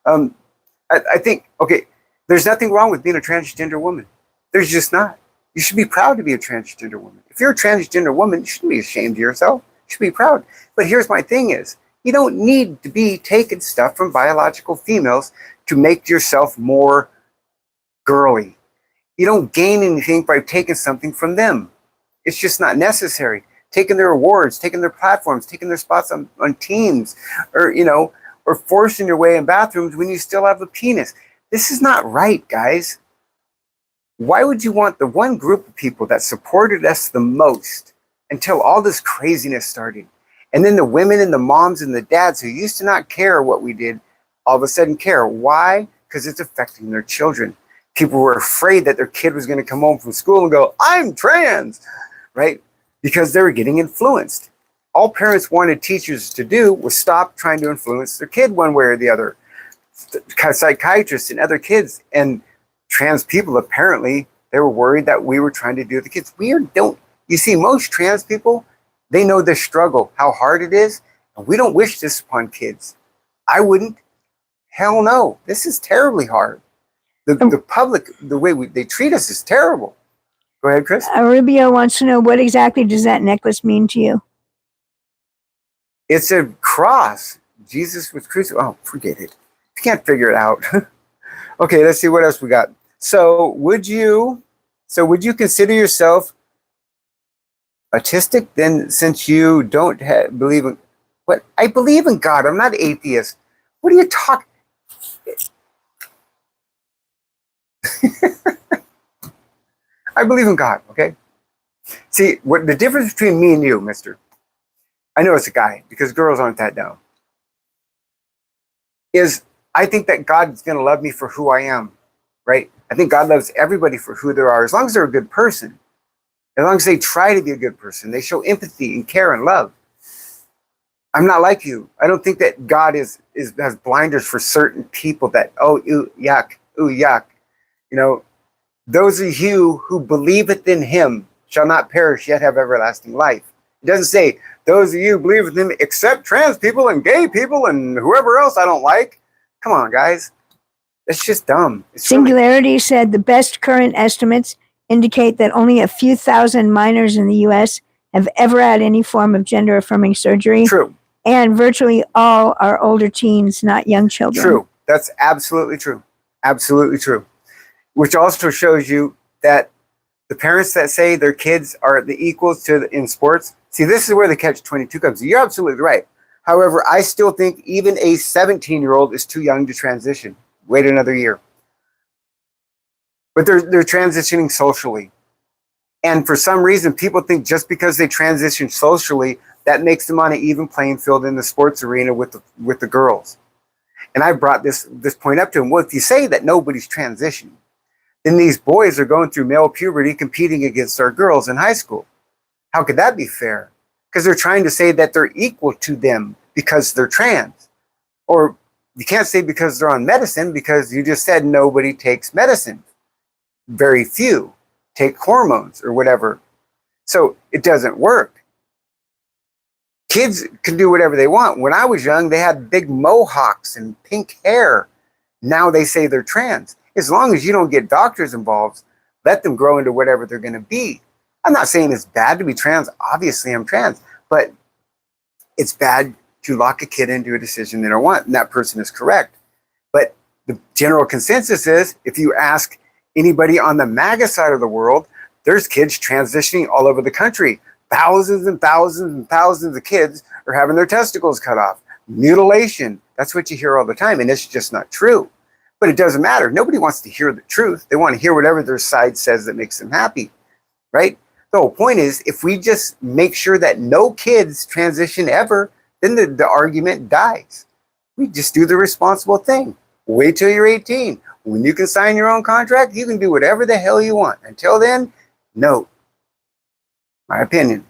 I think, okay, there's nothing wrong with being a transgender woman. There's just not. You should be proud to be a transgender woman. If you're a transgender woman, you shouldn't be ashamed of yourself. You should be proud. But here's my thing is, you don't need to be taking stuff from biological females to make yourself more girly. You don't gain anything by taking something from them. It's just not necessary. Taking their awards, taking their platforms, taking their spots on teams, or forcing your way in bathrooms when you still have a penis. This is not right, guys. Why would you want the one group of people that supported us the most until all this craziness started? And then the women and the moms and the dads who used to not care what we did, all of a sudden care. Why? Because it's affecting their children. People were afraid that their kid was going to come home from school and go, I'm trans, right? Because they were getting influenced. All parents wanted teachers to do was stop trying to influence their kid one way or the other. Psychiatrists and other kids and trans people, apparently, they were worried that we were trying to do the kids. You see, most trans people, they know the struggle, how hard it is. And we don't wish this upon kids. I wouldn't. Hell no. This is terribly hard. The public, the way they treat us is terrible. Go ahead, Chris. Rubio wants to know, what exactly does that necklace mean to you? It's a cross. Jesus was crucified. Oh, forget it. You can't figure it out. Okay, let's see what else we got. So would you consider yourself autistic then, since you don't believe in what? I believe in God. I'm not atheist. What are you talking? I believe in God, okay? See, what the difference between me and you, mister, I know it's a guy because girls aren't that dumb, is I think that God's going to love me for who I am, right? I think God loves everybody for who they are, as long as they're a good person. As long as they try to be a good person, they show empathy and care and love. I'm not like you. I don't think that God has blinders for certain people that, oh, ooh, yuck, ooh, yuck. You know, those of you who believeth in him shall not perish, yet have everlasting life. It doesn't say, those of you who believe in him except trans people and gay people and whoever else I don't like. Come on, guys. That's just dumb. Singularity said the best current estimates indicate that only a few thousand minors in the U.S. have ever had any form of gender-affirming surgery. True. And virtually all are older teens, not young children. True. That's absolutely true. Absolutely true. Which also shows you that the parents that say their kids are the equals in sports, see, this is where the catch-22 comes. You're absolutely right. However, I still think even a 17-year-old is too young to transition. Wait another year. But they're transitioning socially. And for some reason, people think just because they transition socially, that makes them on an even playing field in the sports arena with the girls. And I brought this point up to him. Well, if you say that nobody's transitioning, then these boys are going through male puberty competing against our girls in high school. How could that be fair? Because they're trying to say that they're equal to them because they're trans. Or you can't say because they're on medicine, because you just said nobody takes medicine. Very few take hormones or whatever. So it doesn't work. Kids can do whatever they want. When I was young, they had big mohawks and pink hair. Now they say they're trans. As long as you don't get doctors involved, let them grow into whatever they're going to be. I'm not saying it's bad to be trans. Obviously, I'm trans. But it's bad to lock a kid into a decision they don't want, and that person is correct. But the general consensus is, if you ask anybody on the MAGA side of the world, there's kids transitioning all over the country. Thousands and thousands and thousands of kids are having their testicles cut off. Mutilation. That's what you hear all the time, and it's just not true. But it doesn't matter. Nobody wants to hear the truth. They want to hear whatever their side says that makes them happy, right? The whole point is, if we just make sure that no kids transition ever, then the argument dies. We just do the responsible thing. Wait till you're 18. When you can sign your own contract, you can do whatever the hell you want. Until then, no. My opinion.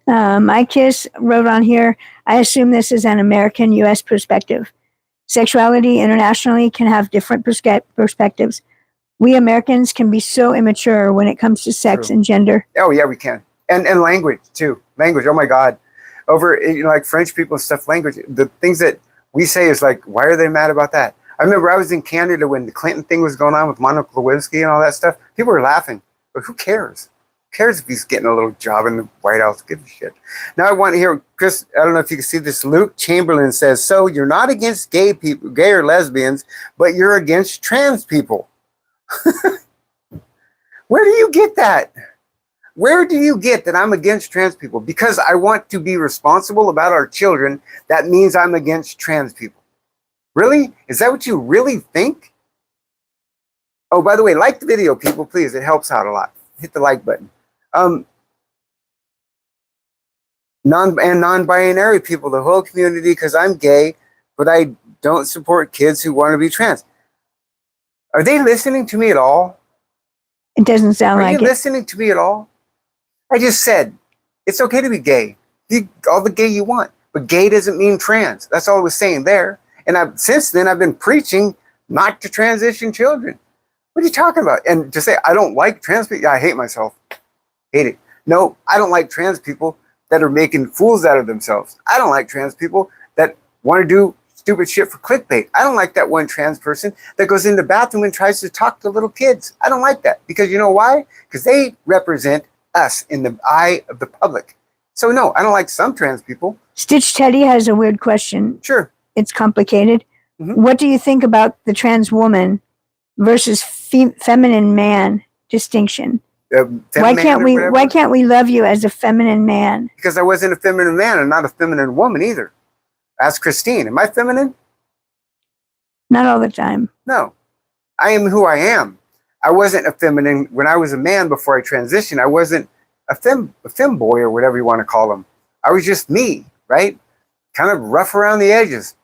My kiss wrote on here, I assume this is an American U.S. perspective. Sexuality internationally can have different perspectives. We Americans can be so immature when it comes to sex and gender. Oh, yeah, we can. And language, too. Language, oh my God. Over, like French people and stuff, language. The things that we say is like, why are they mad about that? I remember I was in Canada when the Clinton thing was going on with Monica Lewinsky and all that stuff. People were laughing. But who cares? Who cares if he's getting a little job in the White House? Give a shit. Now I want to hear, Chris, I don't know if you can see this. Luke Chamberlain says, so you're not against gay people, gay or lesbians, but you're against trans people. Where do you get that? Where do you get that I'm against trans people? Because I want to be responsible about our children, that means I'm against trans people. Really? Is that what you really think? Oh, by the way, like the video, people, please. It helps out a lot. Hit the like button. Non-binary people, the whole community, because I'm gay, but I don't support kids who want to be trans. Are they listening to me at all? It doesn't sound like it. Are you listening to me at all? I just said, it's okay to be gay. Be all the gay you want. But gay doesn't mean trans. That's all I was saying there. And since then, I've been preaching not to transition children. What are you talking about? And to say, I don't like trans people. Yeah, I hate myself. Hate it. No, I don't like trans people that are making fools out of themselves. I don't like trans people that want to do stupid shit for clickbait. I don't like that one trans person that goes in the bathroom and tries to talk to little kids. I don't like that, because you know why? Because they represent us in the eye of the public. So no, I don't like some trans people. Stitch Teddy has a weird question. Sure. It's complicated. What do you think about the trans woman versus feminine man distinction? Why can't we love you as a feminine man? Because I wasn't a feminine man and not a feminine woman either. Ask Christine. Am I feminine? Not all the time. No. I am who I am. I wasn't a feminine when I was a man before I transitioned. I wasn't a femboy or whatever you want to call them. I was just me, right? Kind of rough around the edges.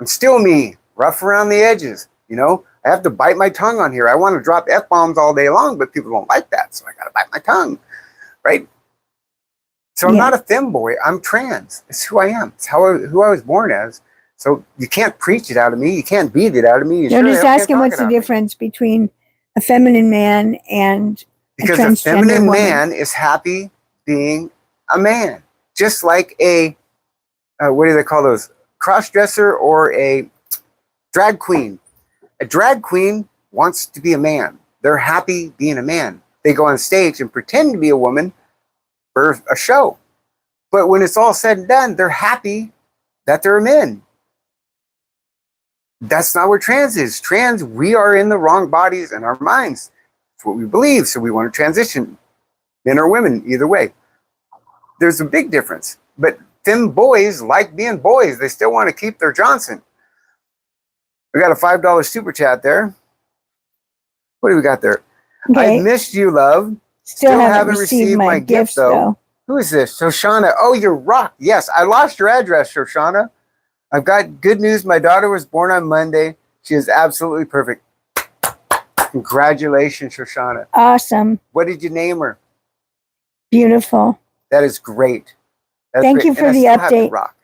I'm still me, rough around the edges. You know, I have to bite my tongue on here. I want to drop F-bombs all day long, but people don't like that. So I got to bite my tongue, right? So I'm not a femboy. I'm trans. It's who I am. It's who I was born as. So you can't preach it out of me. You can't beat it out of me. You're just asking what's the difference between a feminine man and because a feminine woman. Man is happy being a man, just like a what do they call those? Cross-dresser or a drag queen. A drag queen wants to be a man. They're happy being a man. They go on stage and pretend to be a woman for a show. But when it's all said and done, they're happy that they're men. That's not what trans is. Trans, we are in the wrong bodies and our minds. That's what we believe. So we want to transition. Men or women, either way. There's a big difference. But them boys like being boys. They still want to keep their Johnson. We got a $5 super chat there. What do we got there? Okay. I missed you, love. Still haven't received my gift, though. Who is this? Shoshana. Oh, you're rock. Yes, I lost your address, Shoshana. I've got good news. My daughter was born on Monday. She is absolutely perfect. Congratulations, Shoshana. Awesome. What did you name her? Beautiful. That is great. Thank you for the update. Rock.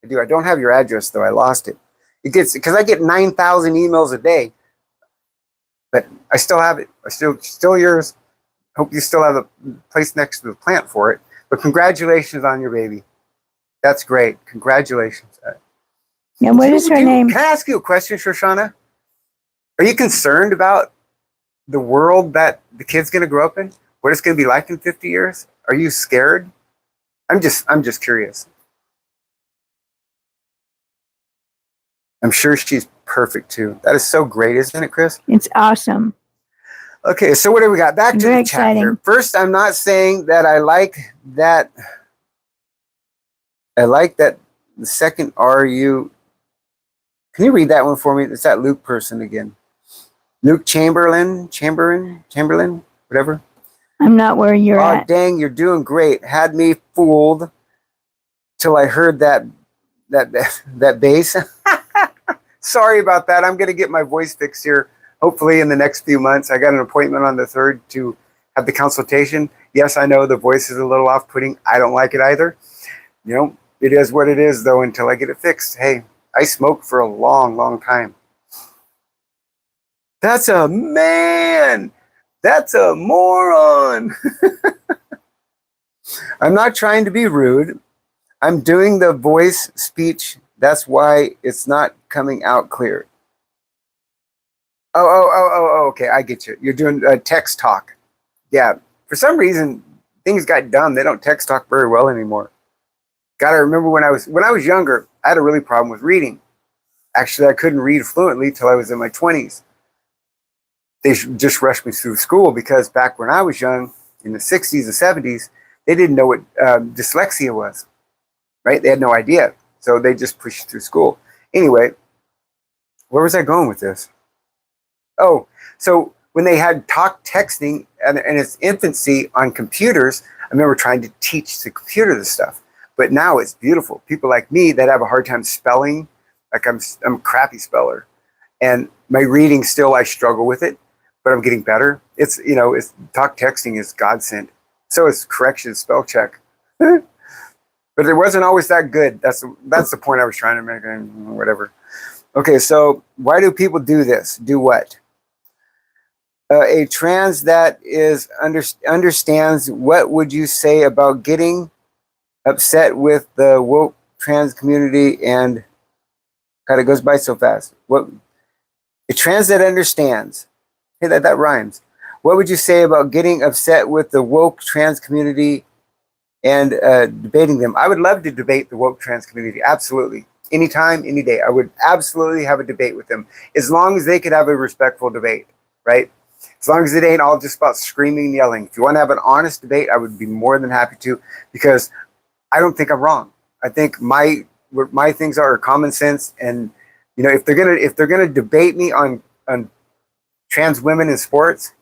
I do. I don't have your address, though. I lost it. It gets, because I get 9,000 emails a day. But I still have it. Still yours. Hope you still have a place next to the plant for it. But congratulations on your baby. That's great. Congratulations. Yeah, what is her name? Can I ask you a question, Shoshana? Are you concerned about the world that the kid's going to grow up in? What it's going to be like in 50 years? Are you scared? I'm just curious. I'm sure she's perfect too. That is so great, isn't it, Chris? It's awesome. Okay, so what do we got? Back to Very the chapter. exciting. First, I'm not saying that I like that. I like that. The second, are you? Can you read that one for me? It's that Luke person again. Luke Chamberlain, whatever. I'm not where you're Oh, at. dang, you're doing great. Had me fooled till I heard that bass. Sorry about that. I'm going to get my voice fixed here. Hopefully in the next few months. I got an appointment on the 3rd to have the consultation. Yes, I know the voice is a little off-putting. I don't like it either. You know, it is what it is, though, until I get it fixed. Hey, I smoked for a long, long time. That's a man. That's a moron. I'm not trying to be rude. I'm doing the voice speech. That's why it's not coming out clear. Oh, okay. I get you. You're doing text talk. Yeah. For some reason, things got dumb. They don't text talk very well anymore. Gotta remember when I was younger, I had a really problem with reading. Actually, I couldn't read fluently till I was in my 20s. They just rushed me through school because back when I was young, in the 60s and 70s, they didn't know what dyslexia was, right? They had no idea. So they just pushed you through school. Anyway, where was I going with this? Oh, so when they had talk texting and its infancy on computers, I remember trying to teach the computer this stuff. But now it's beautiful. People like me that have a hard time spelling, like I'm a crappy speller. And my reading still, I struggle with it, but I'm getting better. It's talk texting is godsend. So is correction spell check. But it wasn't always that good. That's the point I was trying to make. Whatever. Okay, so why do people do this? Do what? A trans that is understands. What would you say about getting upset with the woke trans community and God, it goes by so fast. What a trans that understands. Hey, that rhymes. What would you say about getting upset with the woke trans community and debating them? I would love to debate the woke trans community. Absolutely. Anytime, any day. I would absolutely have a debate with them as long as they could have a respectful debate, right? As long as it ain't all just about screaming and yelling. If you want to have an honest debate, I would be more than happy to, because I don't think I'm wrong. I think my things are common sense, and if they're gonna debate me on trans women in sports,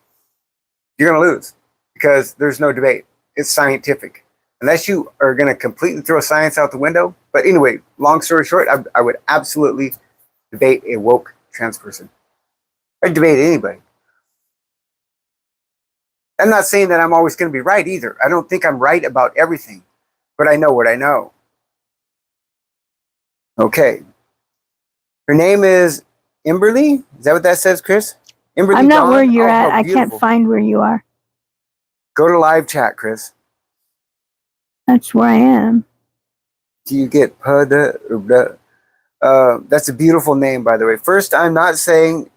you're gonna lose, because there's no debate. It's scientific. Unless you are gonna completely throw science out the window. But anyway, long story short, I would absolutely debate a woke trans person. I'd debate anybody. I'm not saying that I'm always going to be right either. I don't think I'm right about everything, but I know what I know. Okay. Her name is Imberly. Is that what that says, Chris? Imberly I'm not Dawn? where you're Oh, at. how I can't beautiful. find where you are. Go to live chat, Chris. That's where I am. Do you get that's a beautiful name, by the way. First, I'm not saying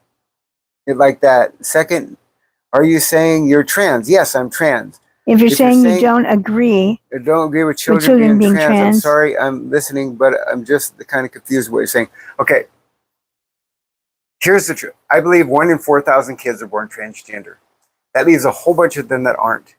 it like that. Second, are you saying you're trans? Yes, I'm trans. If you're If saying you don't agree, I don't agree with children being trans. I'm trans. sorry, I'm listening, but I'm just kind of confused what you're saying. Okay, here's the truth. I believe 1 in 4,000 kids are born transgender. That leaves a whole bunch of them that aren't.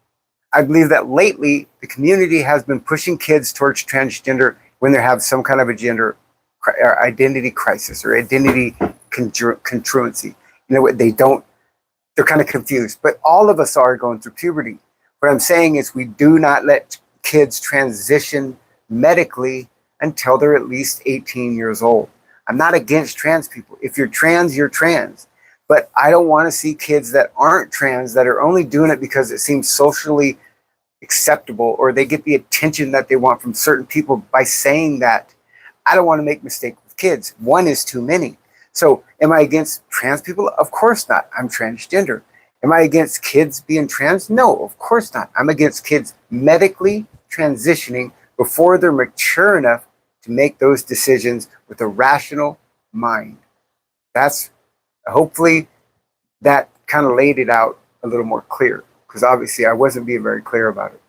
I believe that lately the community has been pushing kids towards transgender when they have some kind of a gender or identity crisis or identity congruency. They're kind of confused, but all of us are going through puberty. What I'm saying is we do not let kids transition medically until they're at least 18 years old. I'm not against trans people. If you're trans, you're trans. But I don't want to see kids that aren't trans that are only doing it because it seems socially acceptable or they get the attention that they want from certain people by saying that. I don't want to make mistakes with kids. One is too many. So am I against trans people? Of course not. I'm transgender. Am I against kids being trans? No, of course not. I'm against kids medically transitioning before they're mature enough to make those decisions with a rational mind. That's hopefully that kind of laid it out a little more clear, because obviously I wasn't being very clear about it.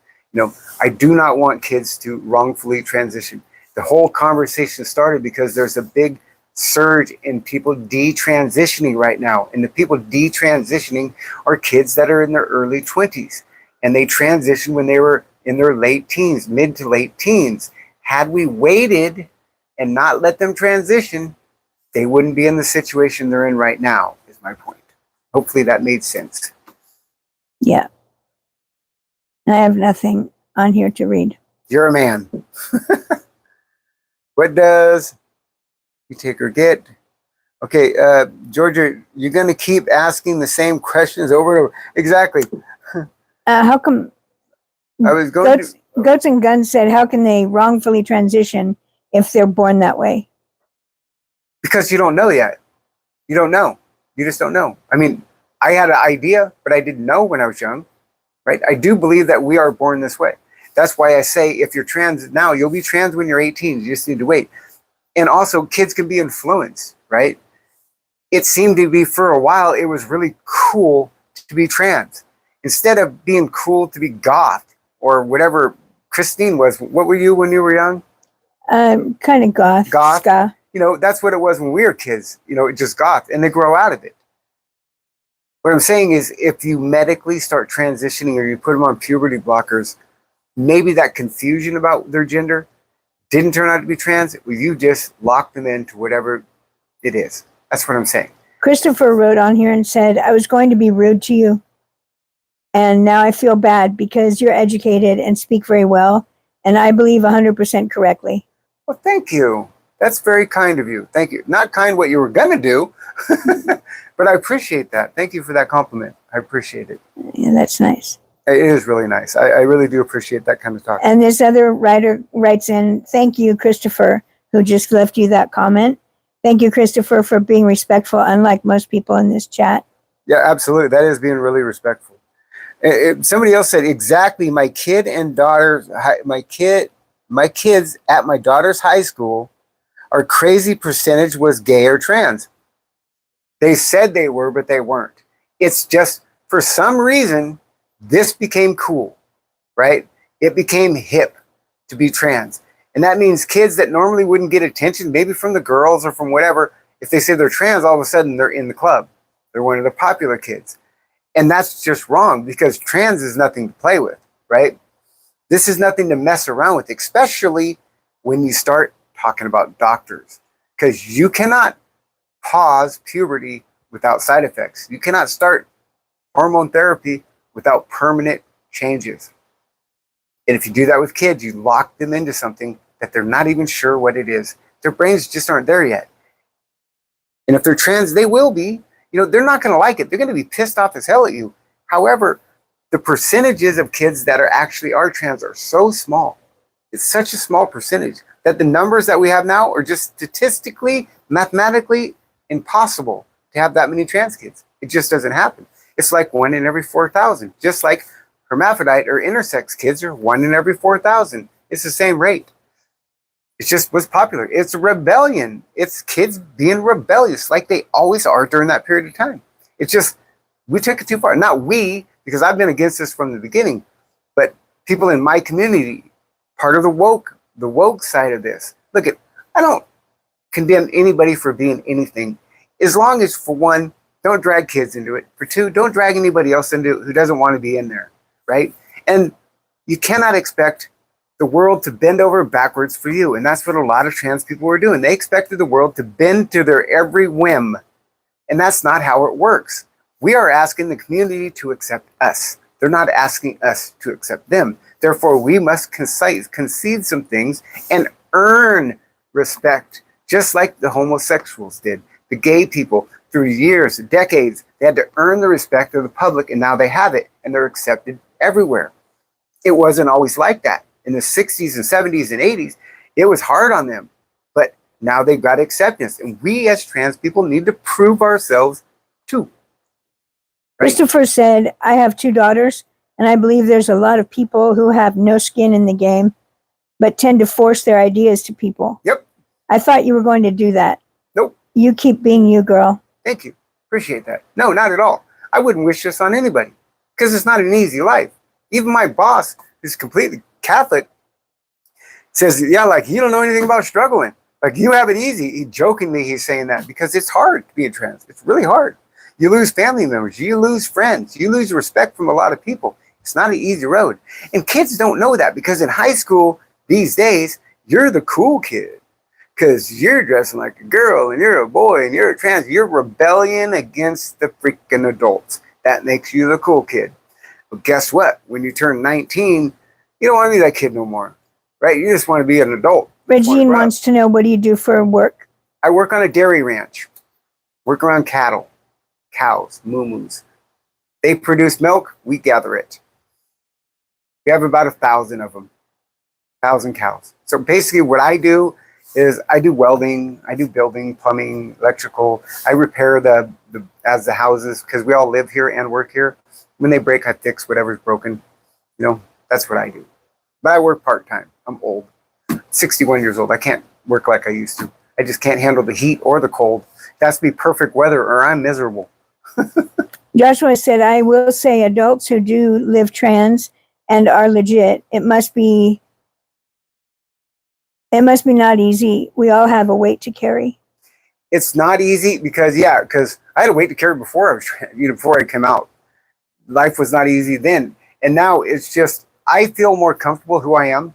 I do not want kids to wrongfully transition. The whole conversation started because there's a big surge in people detransitioning right now. And the people detransitioning are kids that are in their early 20s. And they transitioned when they were in their late teens, mid to late teens. Had we waited and not let them transition, they wouldn't be in the situation they're in right now, is my point. Hopefully that made sense. Yeah. I have nothing on here to read. You're a man. What does you take or get? Okay, Georgia, you're going to keep asking the same questions over and over. Exactly. How come I was going Goats and Guns said, how can they wrongfully transition if they're born that way? Because you don't know yet. You don't know. You just don't know. I mean, I had an idea, but I didn't know when I was young, right? I do believe that we are born this way. That's why I say if you're trans now, you'll be trans when you're 18. You just need to wait. And also, kids can be influenced, right? It seemed to be for a while, it was really cool to be trans. Instead of being cool to be goth or whatever Christine was. What were you when you were young? Kind of goth. Goth. Ska. That's what it was when we were kids. Just goth. And they grow out of it. What I'm saying is if you medically start transitioning or you put them on puberty blockers, maybe that confusion about their gender didn't turn out to be trans. You just locked them into whatever it is. That's what I'm saying. Christopher wrote on here and said, I was going to be rude to you. And now I feel bad because you're educated and speak very well. And I believe 100% correctly. Well, thank you. That's very kind of you. Thank you. Not kind what you were going to do, but I appreciate that. Thank you for that compliment. I appreciate it. Yeah, that's nice. It is really nice. I really do appreciate that kind of talk. And this other writer writes in, thank you, Christopher, who just left you that comment. Thank you, Christopher, for being respectful, unlike most people in this chat. Yeah, absolutely. That is being really respectful. Somebody else said, exactly, my kids at my daughter's high school our crazy percentage was gay or trans. They said they were, but they weren't. It's just, for some reason, this became cool, right? It became hip to be trans. And that means kids that normally wouldn't get attention, maybe from the girls or from whatever, if they say they're trans, all of a sudden they're in the club. They're one of the popular kids. And that's just wrong, because trans is nothing to play with, right? This is nothing to mess around with, especially when you start talking about doctors, because you cannot pause puberty without side effects. You cannot start hormone therapy without permanent changes. And if you do that with kids, you lock them into something that they're not even sure what it is. Their brains just aren't there yet. And if they're trans, they will be. They're not going to like it. They're going to be pissed off as hell at you. However, the percentages of kids that are trans are so small. It's such a small percentage that the numbers that we have now are just statistically, mathematically impossible to have that many trans kids. It just doesn't happen. It's like 1 in every 4,000. Just like hermaphrodite or intersex kids are 1 in every 4,000. It's the same rate. It's just what's popular. It's a rebellion. It's kids being rebellious like they always are during that period of time. It's just, we took it too far. Not we, because I've been against this from the beginning, but people in my community, part of the woke side of this. Look, I don't condemn anybody for being anything, as long as, for one, don't drag kids into it. For two, don't drag anybody else into it who doesn't want to be in there, right? And you cannot expect the world to bend over backwards for you. And that's what a lot of trans people were doing. They expected the world to bend to their every whim. And that's not how it works. We are asking the community to accept us. They're not asking us to accept them. Therefore, we must concede some things and earn respect, just like the homosexuals did. The gay people, through years, decades, they had to earn the respect of the public, and now they have it, and they're accepted everywhere. It wasn't always like that. In the 60s and 70s and 80s, it was hard on them. But now they've got acceptance. And we as trans people need to prove ourselves too. Right? Christopher said, I have 2 daughters, and I believe there's a lot of people who have no skin in the game, but tend to force their ideas to people. Yep. I thought you were going to do that. Nope. You keep being you, girl. Thank you. Appreciate that. No, not at all. I wouldn't wish this on anybody, because it's not an easy life. Even my boss, who's completely Catholic, says, yeah, like, you don't know anything about struggling. Like, you have it easy. Jokingly, he's saying that because it's hard to be a trans. It's really hard. You lose family members. You lose friends. You lose respect from a lot of people. It's not an easy road. And kids don't know that, because in high school these days, you're the cool kid because you're dressing like a girl and you're a boy and you're a trans. You're rebelling against the freaking adults. That makes you the cool kid. But guess what? When you turn 19, you don't want to be that kid no more, right? You just want to be an adult. Regine wants to know, what do you do for work? I work on a dairy ranch. Work around cattle, cows, moo-moos. They produce milk, we gather it. We have about 1,000 of them, 1,000 cows. So basically what I do is I do welding, I do building, plumbing, electrical. I repair the houses, because we all live here and work here. When they break, I fix whatever's broken. That's what I do. But I work part-time. I'm old. 61 years old. I can't work like I used to. I just can't handle the heat or the cold. It has to be perfect weather or I'm miserable. Joshua said, I will say adults who do live trans and are legit, it must be not easy. We all have a weight to carry. It's not easy because I had a weight to carry before I was trans, before I came out. Life was not easy then. And now it's just, I feel more comfortable who I am.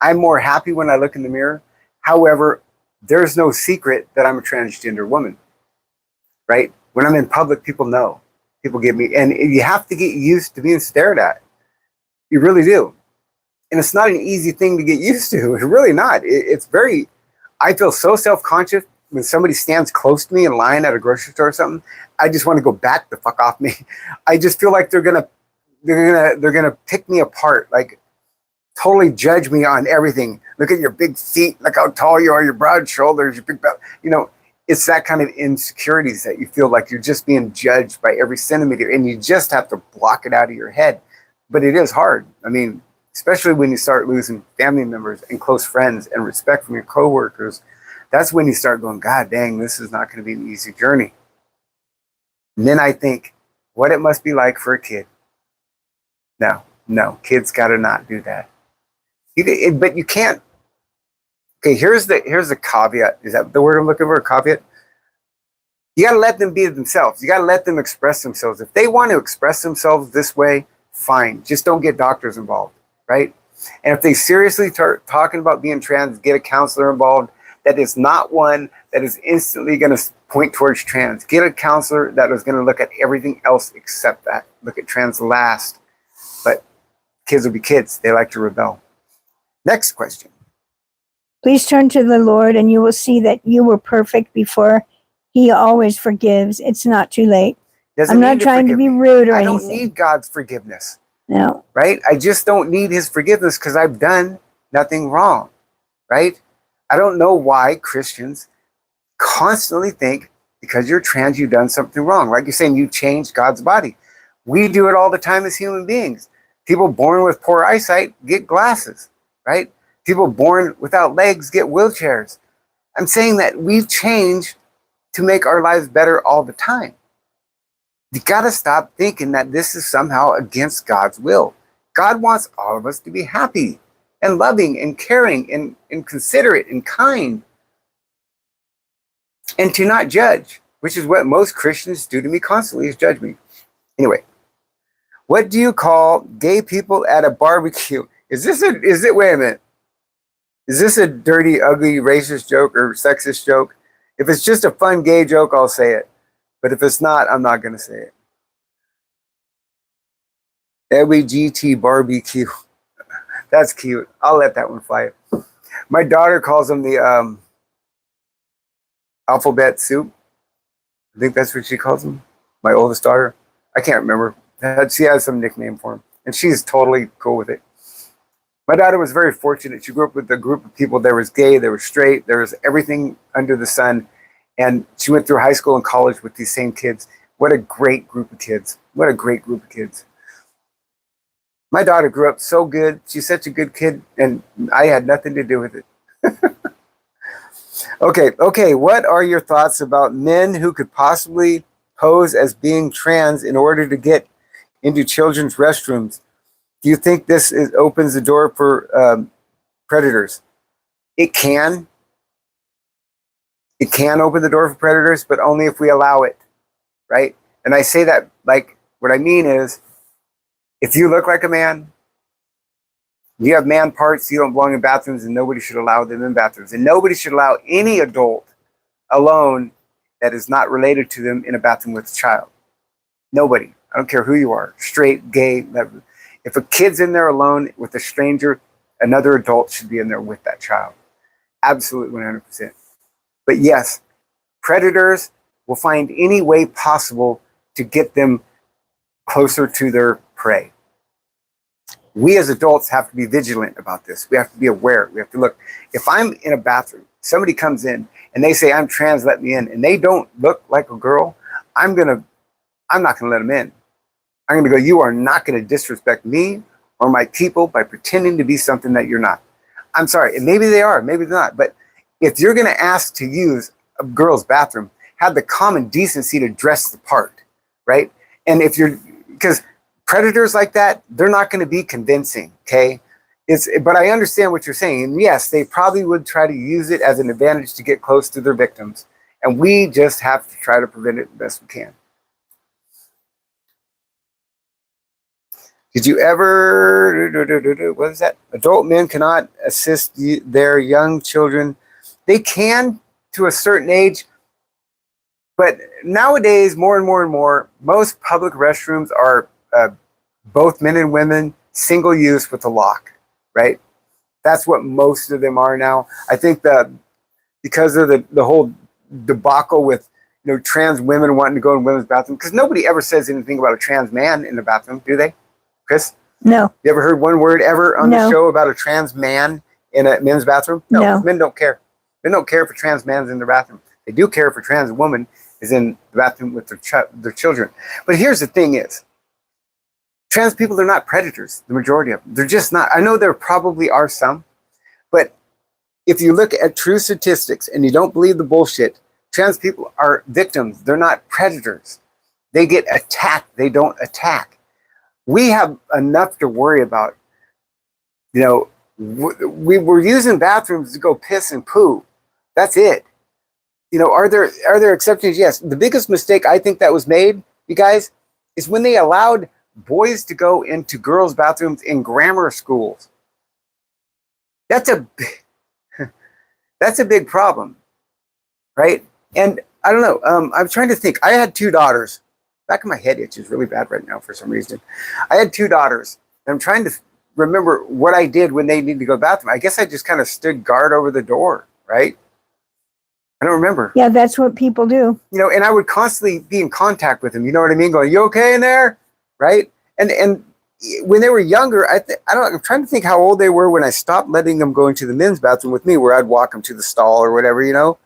I'm more happy when I look in the mirror. However, there's no secret that I'm a transgender woman, right? When I'm in public, people know. People get me. And you have to get used to being stared at. You really do. And it's not an easy thing to get used to. It's really not. I feel so self-conscious when somebody stands close to me in line at a grocery store or something. I just want to go back the fuck off me. I just feel like they're gonna pick me apart, like totally judge me on everything. Look at your big feet, look how tall you are, your broad shoulders, your big belly. It's that kind of insecurities that you feel like you're just being judged by every centimeter, and you just have to block it out of your head. But it is hard. I mean, especially when you start losing family members and close friends and respect from your coworkers. that's when you start going, God dang, this is not going to be an easy journey. And then I think, what it must be like for a kid. No, kids got to not do that. But you can't. Okay, here's the caveat. Is that the word I'm looking for? A caveat? You got to let them be themselves. You got to let them express themselves. If they want to express themselves this way, fine. Just don't get doctors involved, right? And if they seriously start talking about being trans, get a counselor involved. That is not one that is instantly going to point towards trans. Get a counselor that is going to look at everything else except that. Look at trans last. But kids will be kids. They like to rebel. Next question. Please turn to the Lord and you will see that you were perfect before. He always forgives. It's not too late. I'm not trying to be rude or anything. I don't need God's forgiveness. No. Right? I just don't need his forgiveness because I've done nothing wrong. Right? I don't know why Christians constantly think because you're trans, you've done something wrong. Like you're saying, you changed God's body. We do it all the time as human beings. People born with poor eyesight get glasses, right? People born without legs get wheelchairs. I'm saying that we've changed to make our lives better all the time. You got to stop thinking that this is somehow against God's will. God wants all of us to be happy and loving and caring and considerate and kind. And to not judge, which is what most Christians do to me constantly, is judge me. Anyway, what do you call gay people at a barbecue? Wait a minute. Is this a dirty, ugly, racist joke or sexist joke? If it's just a fun gay joke, I'll say it. But if it's not, I'm not going to say it. LBGT barbecue. That's cute. I'll let that one fly. My daughter calls them the alphabet soup. I think that's what she calls them. My oldest daughter. I can't remember. She has some nickname for them. And she's totally cool with it. My daughter was very fortunate. She grew up with a group of people. There was gay, there was straight, there was everything under the sun. And she went through high school and college with these same kids. What a great group of kids. What a great group of kids. My daughter grew up so good. She's such a good kid, and I had nothing to do with it. Okay. What are your thoughts about men who could possibly pose as being trans in order to get into children's restrooms? Do you think this opens the door for predators? It can. It can open the door for predators, but only if we allow it, right? And I say that like, what I mean is, if you look like a man, you have man parts, you don't belong in bathrooms, and nobody should allow them in bathrooms. And nobody should allow any adult alone that is not related to them in a bathroom with a child. Nobody. I don't care who you are, straight, gay. If a kid's in there alone with a stranger, another adult should be in there with that child. Absolutely 100%. But yes, predators will find any way possible to get them closer to their prey. We as adults have to be vigilant about this. We have to be aware. We have to look. If I'm in a bathroom, somebody comes in and they say, I'm trans, let me in, and they don't look like a girl, I'm not going to let them in. I'm going to go, you are not going to disrespect me or my people by pretending to be something that you're not. I'm sorry. And maybe they are, maybe they're not. But if you're going to ask to use a girl's bathroom, have the common decency to dress the part, right? And because predators like that, they're not going to be convincing, okay? But I understand what you're saying. And yes, they probably would try to use it as an advantage to get close to their victims. And we just have to try to prevent it the best we can. Did you ever, what is that? Adult men cannot assist their young children. They can to a certain age, but nowadays, more and more and more, most public restrooms are both men and women, single use with a lock, right? That's what most of them are now. I think that because of the whole debacle with trans women wanting to go in women's bathroom, because nobody ever says anything about a trans man in the bathroom, do they? Chris? No. You ever heard one word ever on the show about a trans man in a men's bathroom? No. Men don't care. Men don't care if a trans man's in their bathroom. They do care if a trans woman is in the bathroom with their children. But here's the thing is, trans people are not predators, the majority of them. They're just not. I know there probably are some, but if you look at true statistics and you don't believe the bullshit, trans people are victims. They're not predators. They get attacked. They don't attack. We have enough to worry about. You know, we were using bathrooms to go piss and poo. That's it. You know, are there exceptions? Yes. The biggest mistake I think that was made, you guys, is when they allowed boys to go into girls' bathrooms in grammar schools. That's a big problem, right? And I don't know. I'm trying to think. I had 2 daughters. Back of my head itches really bad right now for some reason. I had 2 daughters. And I'm trying to remember what I did when they needed to go to the bathroom. I guess I just kind of stood guard over the door, right? I don't remember. Yeah, that's what people do. You know, and I would constantly be in contact with them. You know what I mean? Going, you okay in there? Right? And when they were younger, I don't know, I'm trying to think how old they were when I stopped letting them go into the men's bathroom with me, where I'd walk them to the stall or whatever, you know.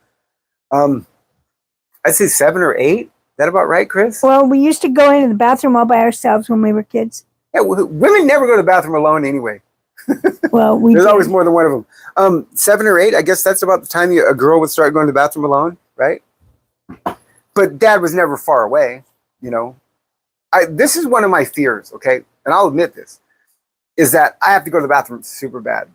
I'd say 7 or 8. Is that about right, Chris? Well, we used to go into the bathroom all by ourselves when we were kids. Yeah, women never go to the bathroom alone anyway. Well, There's always more than one of them. 7 or 8, I guess that's about the time a girl would start going to the bathroom alone, right? But Dad was never far away, you know. This is one of my fears, okay? And I'll admit this, is that I have to go to the bathroom super bad.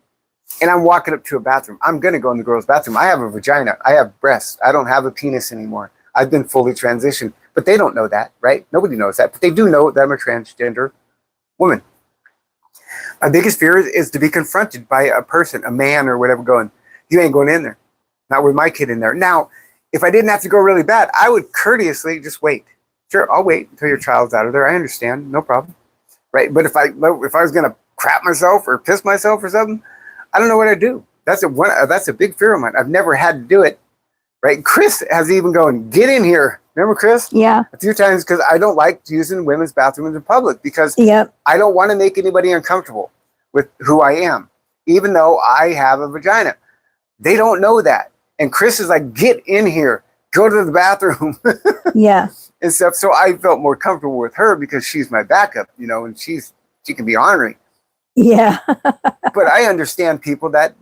And I'm walking up to a bathroom. I'm going to go in the girl's bathroom. I have a vagina. I have breasts. I don't have a penis anymore. I've been fully transitioned. But they don't know that, right? Nobody knows that. But they do know that I'm a transgender woman. My biggest fear is to be confronted by a person, a man or whatever, going, you ain't going in there. Not with my kid in there. Now, if I didn't have to go really bad, I would courteously just wait. Sure, I'll wait until your child's out of there. I understand. No problem. Right? But if I was going to crap myself or piss myself or something, I don't know what I'd do. That's a big fear of mine. I've never had to do it. Right? Chris has even going, get in here. Remember Chris? Yeah. A few times, because I don't like using women's bathrooms in public, because Yep. I don't want to make anybody uncomfortable with who I am, even though I have a vagina. They don't know that. And Chris is like, get in here, go to the bathroom. Yeah. And stuff. So I felt more comfortable with her because she's my backup, you know, and she can be ornery. Yeah. But I understand people that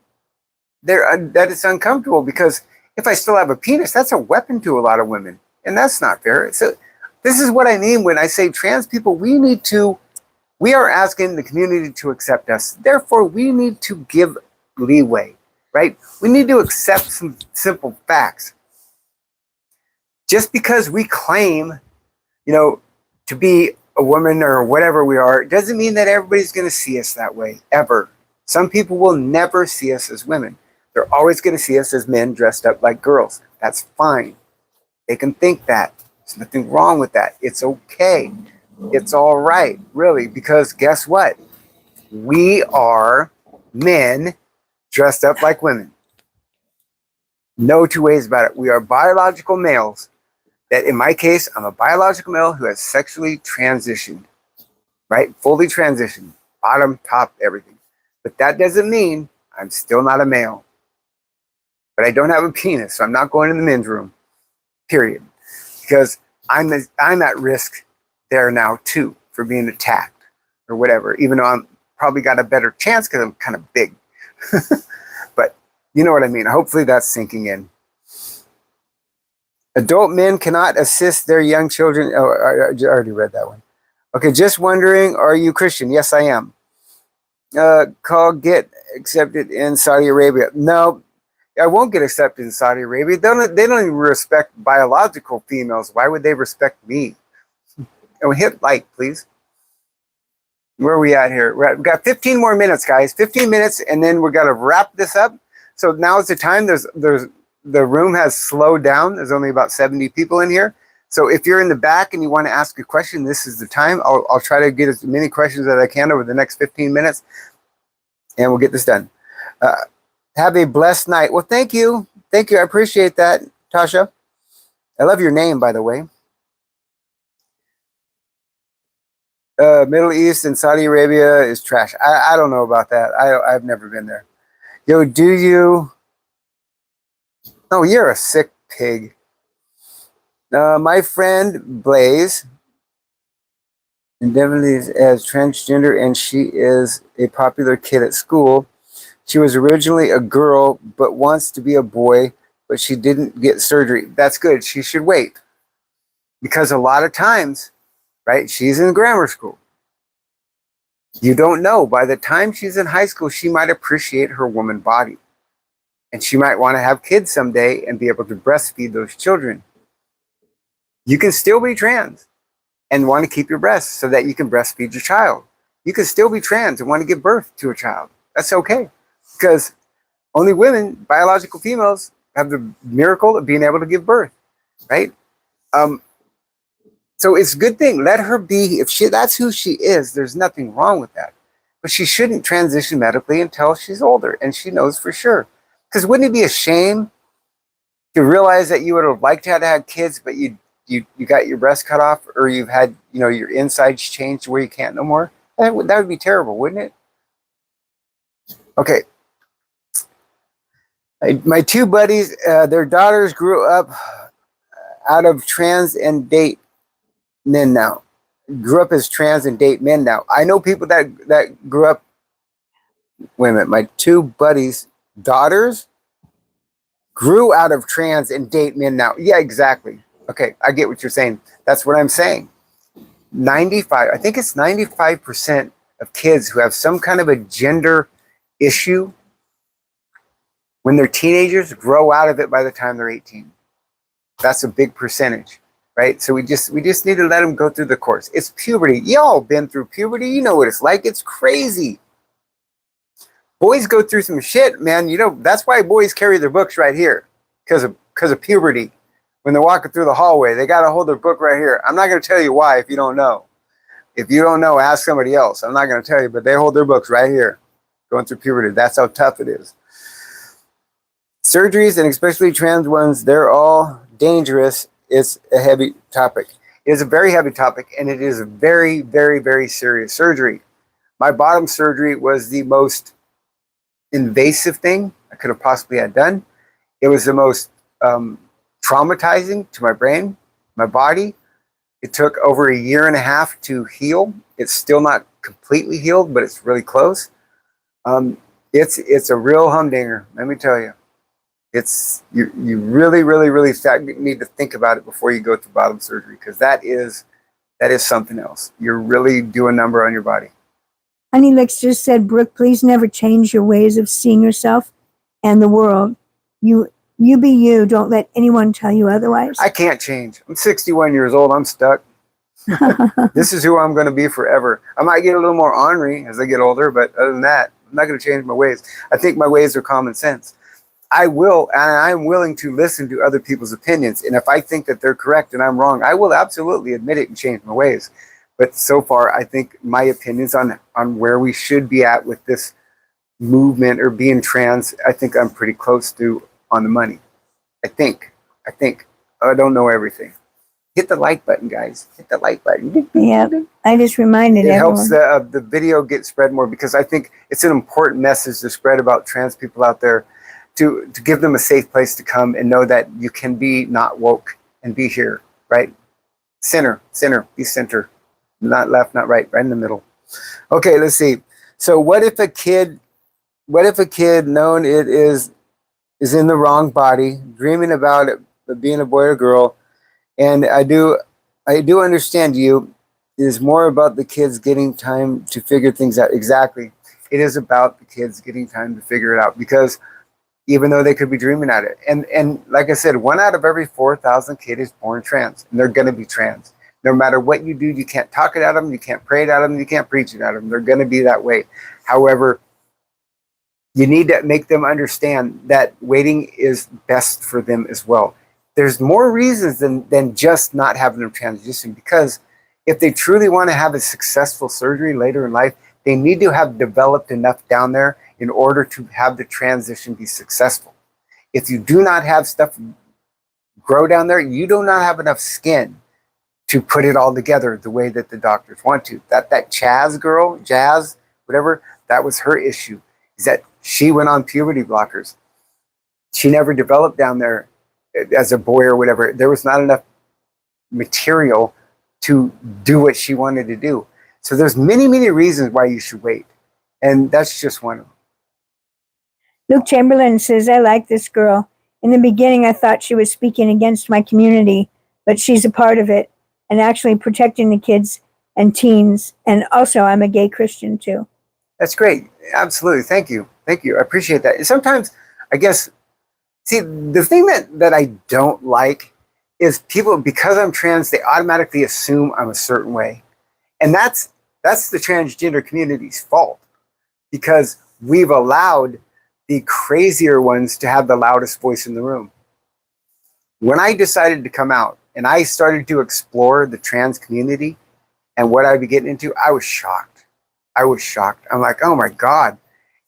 it's uncomfortable, because if I still have a penis, that's a weapon to a lot of women. And that's not fair. So this is what I mean when I say trans people, we are asking the community to accept us. Therefore, we need to give leeway, right? We need to accept some simple facts. Just because we claim, you know, to be a woman or whatever we are, doesn't mean that everybody's going to see us that way, ever. Some people will never see us as women. They're always going to see us as men dressed up like girls. That's fine. They can think that. There's nothing wrong with that. It's okay. It's all right, really, because guess what? We are men dressed up like women. No two ways about it. We are biological males. That in my case, I'm a biological male who has sexually transitioned, right? Fully transitioned, bottom, top, everything. But that doesn't mean I'm still not a male. But I don't have a penis, so I'm not going in the men's room, period. Because I'm at risk there now too for being attacked or whatever, even though I'm probably got a better chance because I'm kind of big. But you know what I mean? Hopefully that's sinking in. Adult men cannot assist their young children. Oh, I already read that one. Okay, just wondering, are you Christian? Yes, I am. Call get accepted in Saudi Arabia. No, I won't get accepted in Saudi Arabia. They don't even respect biological females. Why would they respect me? And hit like, please. Where are we at here? We've got 15 more minutes, guys. 15 minutes, and then we're going to wrap this up. So now is the time. The room has slowed down. There's only about 70 people in here. So if you're in the back and you want to ask a question, this is the time. I'll try to get as many questions as I can over the next 15 minutes, and we'll get this done. Have a blessed night. Well, thank you. Thank you. I appreciate that, Tasha. I love your name, by the way. Middle East and Saudi Arabia is trash. I don't know about that. I've never been there. Yo, do you... Oh, you're a sick pig. My friend Blaze definitely is transgender, and she is a popular kid at school. She was originally a girl, but wants to be a boy, but she didn't get surgery. That's good. She should wait. Because a lot of times, right, she's in grammar school. You don't know. By the time she's in high school, she might appreciate her woman body. And she might want to have kids someday and be able to breastfeed those children. You can still be trans and want to keep your breasts so that you can breastfeed your child. You can still be trans and want to give birth to a child. That's okay. Because only women, biological females, have the miracle of being able to give birth, right? So it's a good thing. Let her be. If that's who she is, there's nothing wrong with that. But she shouldn't transition medically until she's older and she knows for sure. Because wouldn't it be a shame to realize that you would have liked to have kids, but you got your breast cut off, or you've had your insides changed where you can't no more? That would be terrible, wouldn't it? Okay. My two buddies, their daughters grew up out of trans and date men now. Grew up as trans and date men now. I know people that grew up. Wait a minute. My two buddies' daughters grew out of trans and date men now. Yeah, exactly. Okay, I get what you're saying. That's what I'm saying. 95, I think it's 95% of kids who have some kind of a gender issue when they're teenagers grow out of it by the time they're 18. That's a big percentage, right? So we just need to let them go through the course. It's puberty. Y'all been through puberty. You know what it's like. It's crazy. Boys go through some shit, man. That's why boys carry their books right here, because of puberty. When they're walking through the hallway, they got to hold their book right here. I'm not going to tell you why if you don't know. If you don't know, ask somebody else. I'm not going to tell you, but they hold their books right here, going through puberty. That's how tough it is. Surgeries, and especially trans ones, they're all dangerous. It's a heavy topic. It is a very heavy topic, and it is a very, very, very serious surgery. My bottom surgery was the most invasive thing I could have possibly had done. It was the most traumatizing to my brain, my body. It took over a year and a half to heal. It's still not completely healed, but it's really close. It's a real humdinger, let me tell you. You really, really, really need to think about it before you go to bottom surgery, because that is something else. You're really doing a number on your body. Honey Licks just said, Brooke, please never change your ways of seeing yourself and the world. You be you. Don't let anyone tell you otherwise. I can't change. I'm 61 years old. I'm stuck. This is who I'm going to be forever. I might get a little more ornery as I get older, but other than that, I'm not going to change my ways. I think my ways are common sense. I'm willing to listen to other people's opinions. And if I think that they're correct and I'm wrong, I will absolutely admit it and change my ways. But so far, I think my opinions on where we should be at with this movement or being trans, I think I'm pretty close to on the money. I think. I don't know everything. Hit the like button, guys. Hit the like button. Yeah, I just reminded everyone. It helps the video get spread more, because I think it's an important message to spread about trans people out there, to give them a safe place to come and know that you can be not woke and be here, right? Center, be center. Not left, not right, right in the middle. Okay, let's see. So what if a kid known it is in the wrong body, dreaming about it being a boy or girl, and I do understand you. It is more about the kids getting time to figure things out. Exactly. It is about the kids getting time to figure it out, because even though they could be dreaming at it. And like I said, 1 out of every 4,000 kids is born trans, and they're going to be trans. No matter what you do, you can't talk it out of them, you can't pray it out of them, you can't preach it out of them. They're going to be that way. However, you need to make them understand that waiting is best for them as well. There's more reasons than just not having them transition, because if they truly want to have a successful surgery later in life, they need to have developed enough down there in order to have the transition be successful. If you do not have stuff grow down there, you do not have enough skin to put it all together the way that the doctors want to. That Chaz girl, Jazz, whatever, that was her issue, is that she went on puberty blockers. She never developed down there as a boy or whatever. There was not enough material to do what she wanted to do. So there's many, many reasons why you should wait. And that's just one of them. Luke Chamberlain says, I like this girl. In the beginning, I thought she was speaking against my community, but she's a part of it and actually protecting the kids and teens. And also, I'm a gay Christian too. That's great. Absolutely. Thank you. Thank you. I appreciate that. And sometimes, I guess, see, the thing that I don't like is people, because I'm trans, they automatically assume I'm a certain way. And that's the transgender community's fault, because we've allowed the crazier ones to have the loudest voice in the room. When I decided to come out and I started to explore the trans community and what I'd be getting into, I was shocked. I was shocked. I'm like, oh my God.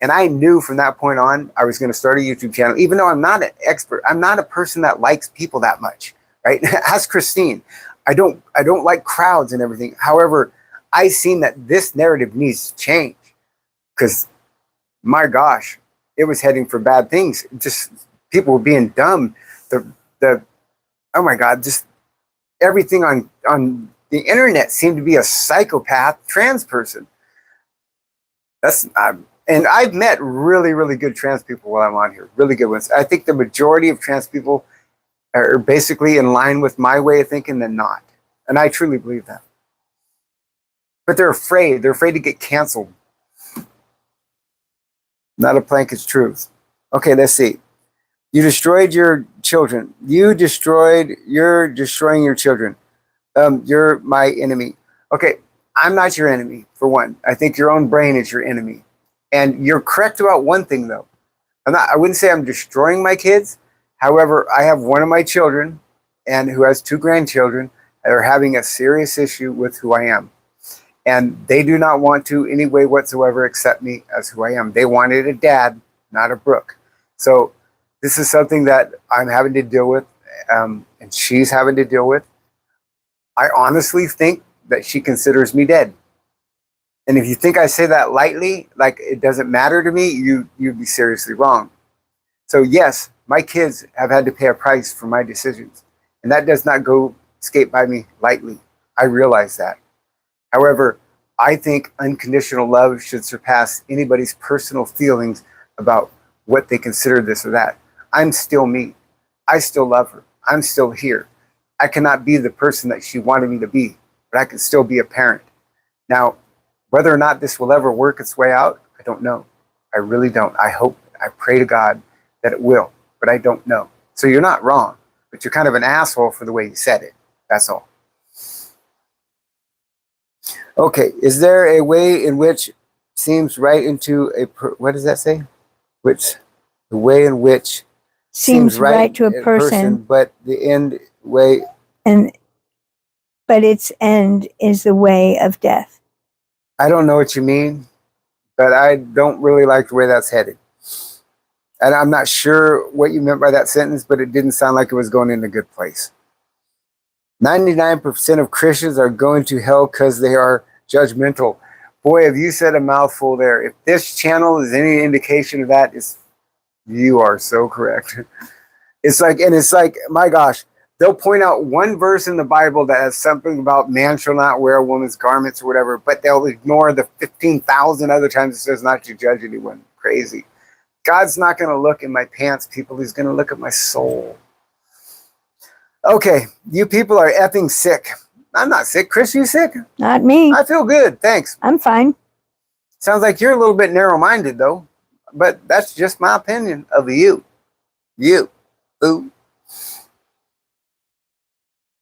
And I knew from that point on, I was going to start a YouTube channel, even though I'm not an expert. I'm not a person that likes people that much, right? Ask Christine. I don't like crowds and everything. However, I seen that this narrative needs to change, because my gosh, it was heading for bad things. Just people were being dumb. The oh my God, just everything on the internet seemed to be a psychopath trans person. And I've met really, really good trans people while I'm on here, really good ones. I think the majority of trans people are basically in line with my way of thinking than not. And I truly believe that. But they're afraid. They're afraid to get canceled. Not a plank is truth. Okay, let's see. You destroyed your children. You're destroying your children. You're my enemy. Okay, I'm not your enemy, for one. I think your own brain is your enemy. And you're correct about one thing, though. I wouldn't say I'm destroying my kids. However, I have one of my children, and who has 2 grandchildren, that are having a serious issue with who I am. And they do not want to, any way whatsoever, accept me as who I am. They wanted a dad, not a Brooke. So this is something that I'm having to deal with, and she's having to deal with. I honestly think that she considers me dead. And if you think I say that lightly, like it doesn't matter to me, you'd be seriously wrong. So yes, my kids have had to pay a price for my decisions. And that does not go escape by me lightly. I realize that. However, I think unconditional love should surpass anybody's personal feelings about what they consider this or that. I'm still me. I still love her. I'm still here. I cannot be the person that she wanted me to be, but I can still be a parent. Now, whether or not this will ever work its way out, I don't know. I really don't. I hope, I pray to God that it will, but I don't know. So you're not wrong, but you're kind of an asshole for the way you said it. That's all. Okay, is there a way in which seems right into a, what does that say? Which, the way in which Seems right to a person, but the end way, but its end is the way of death. I don't know what you mean, but I don't really like the way that's headed. And I'm not sure what you meant by that sentence, but it didn't sound like it was going in a good place. 99% of Christians are going to hell because they are judgmental. Boy, have you said a mouthful there. If this channel is any indication of that, you are so correct. It's like, my gosh, they'll point out one verse in the Bible that has something about man shall not wear a woman's garments or whatever, but they'll ignore the 15,000 other times it says not to judge anyone. Crazy. God's not going to look in my pants, people. He's going to look at my soul. Okay, you people are effing sick. I'm not sick. Chris, you sick? Not me. I feel good, thanks. I'm fine. Sounds like you're a little bit narrow-minded, though. But that's just my opinion of you. You. Ooh.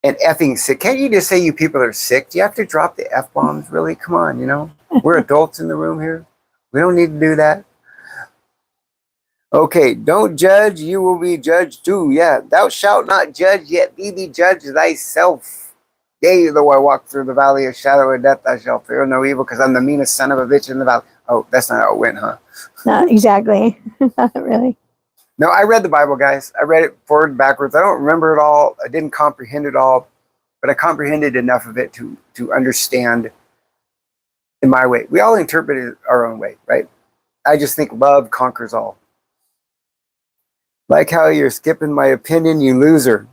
And effing sick. Can't you just say you people are sick? Do you have to drop the F-bombs? Really? Come on, you know? We're adults in the room here. We don't need to do that. Okay, don't judge, you will be judged too. Yeah, thou shalt not judge, yet be judged thyself. Yea, though I walk through the valley of shadow of death, I shall fear no evil, because I'm the meanest son of a bitch in the valley. Oh, that's not how it went, huh? Not exactly. Not really. No, I read the Bible, guys. I read it forward and backwards. I don't remember it all. I didn't comprehend it all, but I comprehended enough of it to understand in my way. We all interpret it our own way, right? I just think love conquers all. Like how you're skipping my opinion, you loser.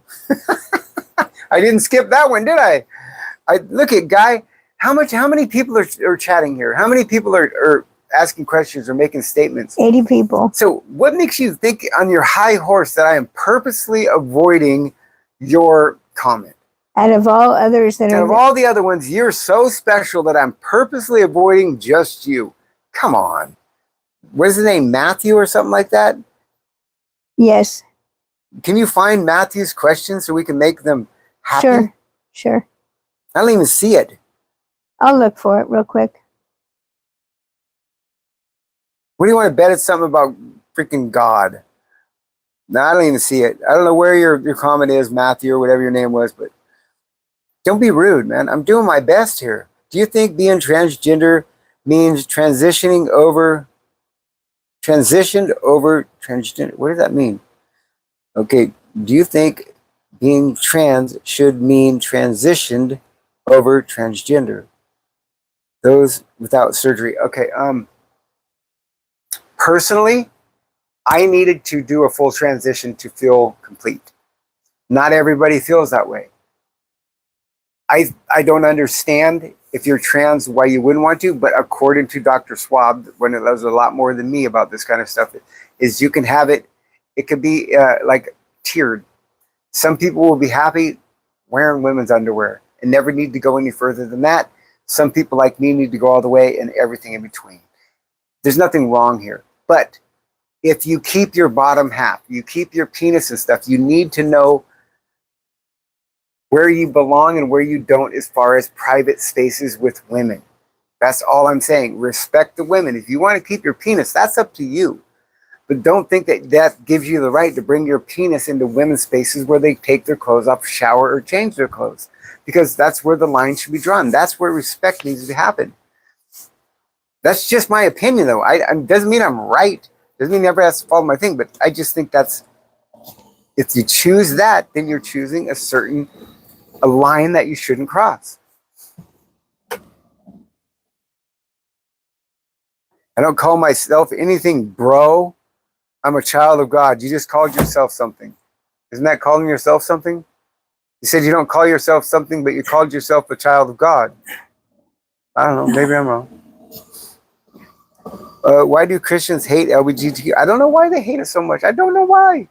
I didn't skip that one, did I? Look at Guy. How many people are chatting here? How many people are asking questions or making statements. 80 people. So what makes you think on your high horse that I am purposely avoiding your comment? Out of all others that Out are of all the other ones, you're so special that I'm purposely avoiding just you. Come on. What is his name? Matthew or something like that? Yes. Can you find Matthew's questions so we can make them happy? Sure. I don't even see it. I'll look for it real quick. What do you want to bet it's something about freaking God? No, I don't even see it. I don't know where your comment is, Matthew, or whatever your name was, but don't be rude, man. I'm doing my best here. Do you think being transgender means transitioned over transgender? What does that mean? Okay, do you think being trans should mean transitioned over transgender? Those without surgery. Okay, personally, I needed to do a full transition to feel complete. Not everybody feels that way. I don't understand if you're trans why you wouldn't want to, but according to Dr. Schwab, when it knows a lot more than me about this kind of stuff, is you can have it. It could be like tiered. Some people will be happy wearing women's underwear and never need to go any further than that. Some people like me need to go all the way and everything in between. There's nothing wrong here. But if you keep your bottom half, you keep your penis and stuff, you need to know where you belong and where you don't as far as private spaces with women. That's all I'm saying. Respect the women. If you want to keep your penis, that's up to you. But don't think that that gives you the right to bring your penis into women's spaces where they take their clothes off, shower, or change their clothes. Because that's where the line should be drawn. That's where respect needs to happen. That's just my opinion, though. Doesn't mean I'm right. Doesn't mean never has to follow my thing. But I just think that's, if you choose that, then you're choosing a line that you shouldn't cross. I don't call myself anything, bro. I'm a child of God. You just called yourself something. Isn't that calling yourself something? You said you don't call yourself something, but you called yourself a child of God. I don't know. Maybe I'm wrong. Why do Christians hate LGBTQ? I don't know why they hate it so much. I don't know why.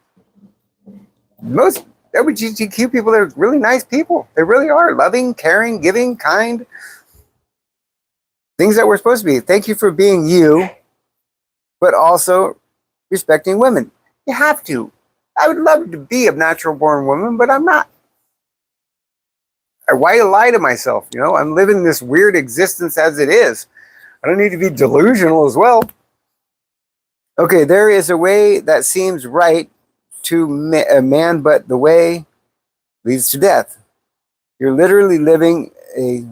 Most LGBTQ people are really nice people. They really are. Loving, caring, giving, kind. Things that we're supposed to be. Thank you for being you, but also respecting women. You have to. I would love to be a natural born woman, but I'm not. Why lie to myself? You know, I'm living this weird existence as it is. I don't need to be delusional as well. Okay, there is a way that seems right to a man, but the way leads to death. You're literally living a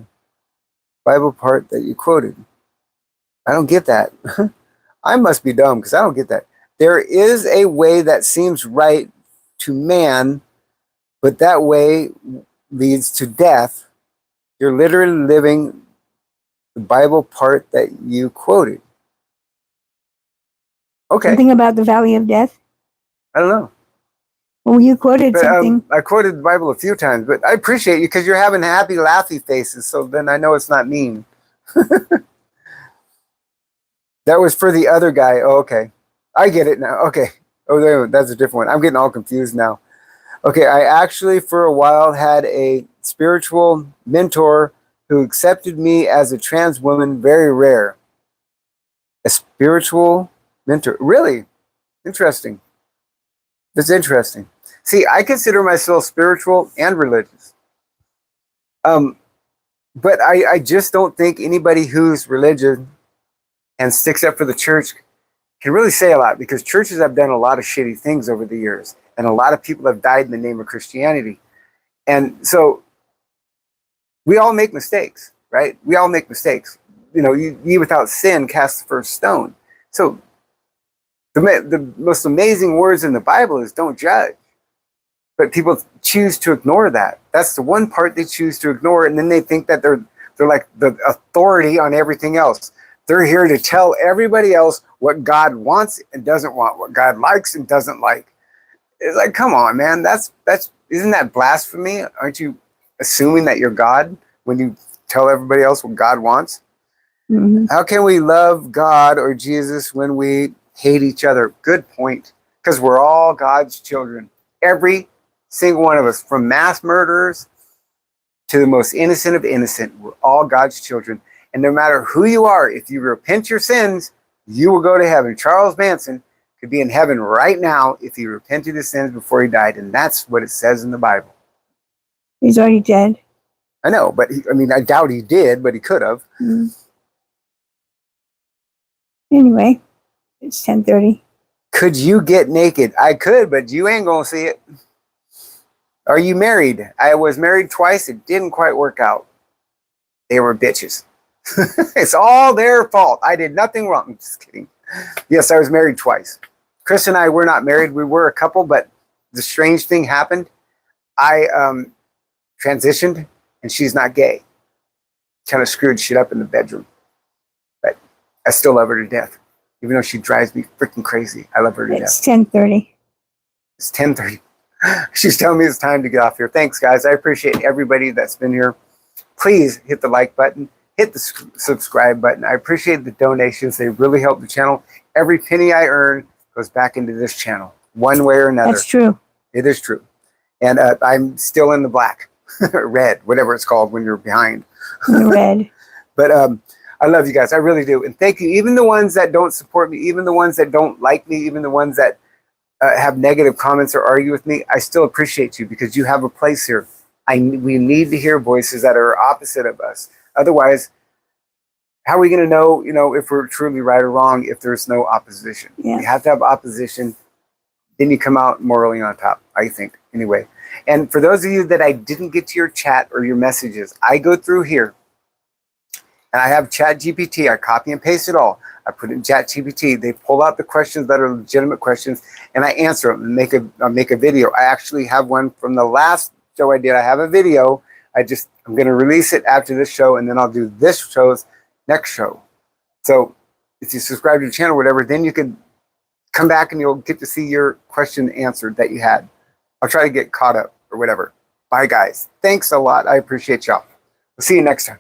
Bible part that you quoted. I don't get that. I must be dumb because I don't get that. There is a way that seems right to man, but that way leads to death. You're literally living the Bible part that you quoted. Okay. Something about the valley of death? I don't know. Well, you quoted something. I quoted the Bible a few times, but I appreciate you because you're having happy, laughy faces, so then I know it's not mean. That was for the other guy. Oh, okay. I get it now. Okay. Oh, that's a different one. I'm getting all confused now. Okay, I actually for a while had a spiritual mentor who accepted me as a trans woman. Very rare. A spiritual mentor. Really? Interesting. That's interesting. See, I consider myself spiritual and religious. But I just don't think anybody who's religious and sticks up for the church can really say a lot, because churches have done a lot of shitty things over the years, and a lot of people have died in the name of Christianity. And so we all make mistakes, right? We all make mistakes. You know, ye without sin cast the first stone. So the most amazing words in the Bible is don't judge. But people choose to ignore that. That's the one part they choose to ignore, and then they think that they're like the authority on everything else. They're here to tell everybody else what God wants and doesn't want, what God likes and doesn't like. It's like, come on, man. Isn't that blasphemy? Aren't you assuming that you're God when you tell everybody else what God wants? How can we love God or Jesus when we hate each other? Good point. Because we're all God's children. Every single one of us, from mass murderers to the most innocent of innocent, we're all God's children. And no matter who you are, if you repent your sins, you will go to heaven. Charles Manson could be in heaven right now if he repented his sins before he died. And that's what it says in the Bible. He's already dead. I know, but I doubt he did, but he could have. Anyway, it's 10:30. Could you get naked? I could, but you ain't gonna see it. Are you married? I was married twice. It didn't quite work out. They were bitches. It's all their fault. I did nothing wrong. I'm just kidding. Yes, I was married twice. Chris and I were not married. We were a couple, but the strange thing happened. I transitioned, and she's not gay. Kind of screwed shit up in the bedroom. But I still love her to death. Even though she drives me freaking crazy. I love her to death. It's 10:30. It's 10:30. She's telling me it's time to get off here. Thanks, guys. I appreciate everybody that's been here. Please hit the like button. Hit the subscribe button. I appreciate the donations. They really help the channel. Every penny I earn goes back into this channel, one way or another. That's true. It is true. And I'm still in the black, red, whatever it's called when you're behind. Red. But I love you guys. I really do. And thank you. Even the ones that don't support me, even the ones that don't like me, even the ones that have negative comments or argue with me, I still appreciate you because you have a place here. We need to hear voices that are opposite of us. Otherwise, how are we going to know, if we're truly right or wrong if there's no opposition? Yeah. You have to have opposition. Then you come out morally on top, I think. Anyway. And for those of you that I didn't get to your chat or your messages, I go through here and I have Chat GPT. I copy and paste it all. I put it in Chat GPT. They pull out the questions that are legitimate questions and I answer them and make a video. I actually have one from the last show I did. I have a video. I'm going to release it after this show, and then I'll do this show's next show. So if you subscribe to the channel or whatever, then you can come back and you'll get to see your question answered that you had. I'll try to get caught up or whatever. Bye, guys. Thanks a lot. I appreciate y'all. We'll see you next time.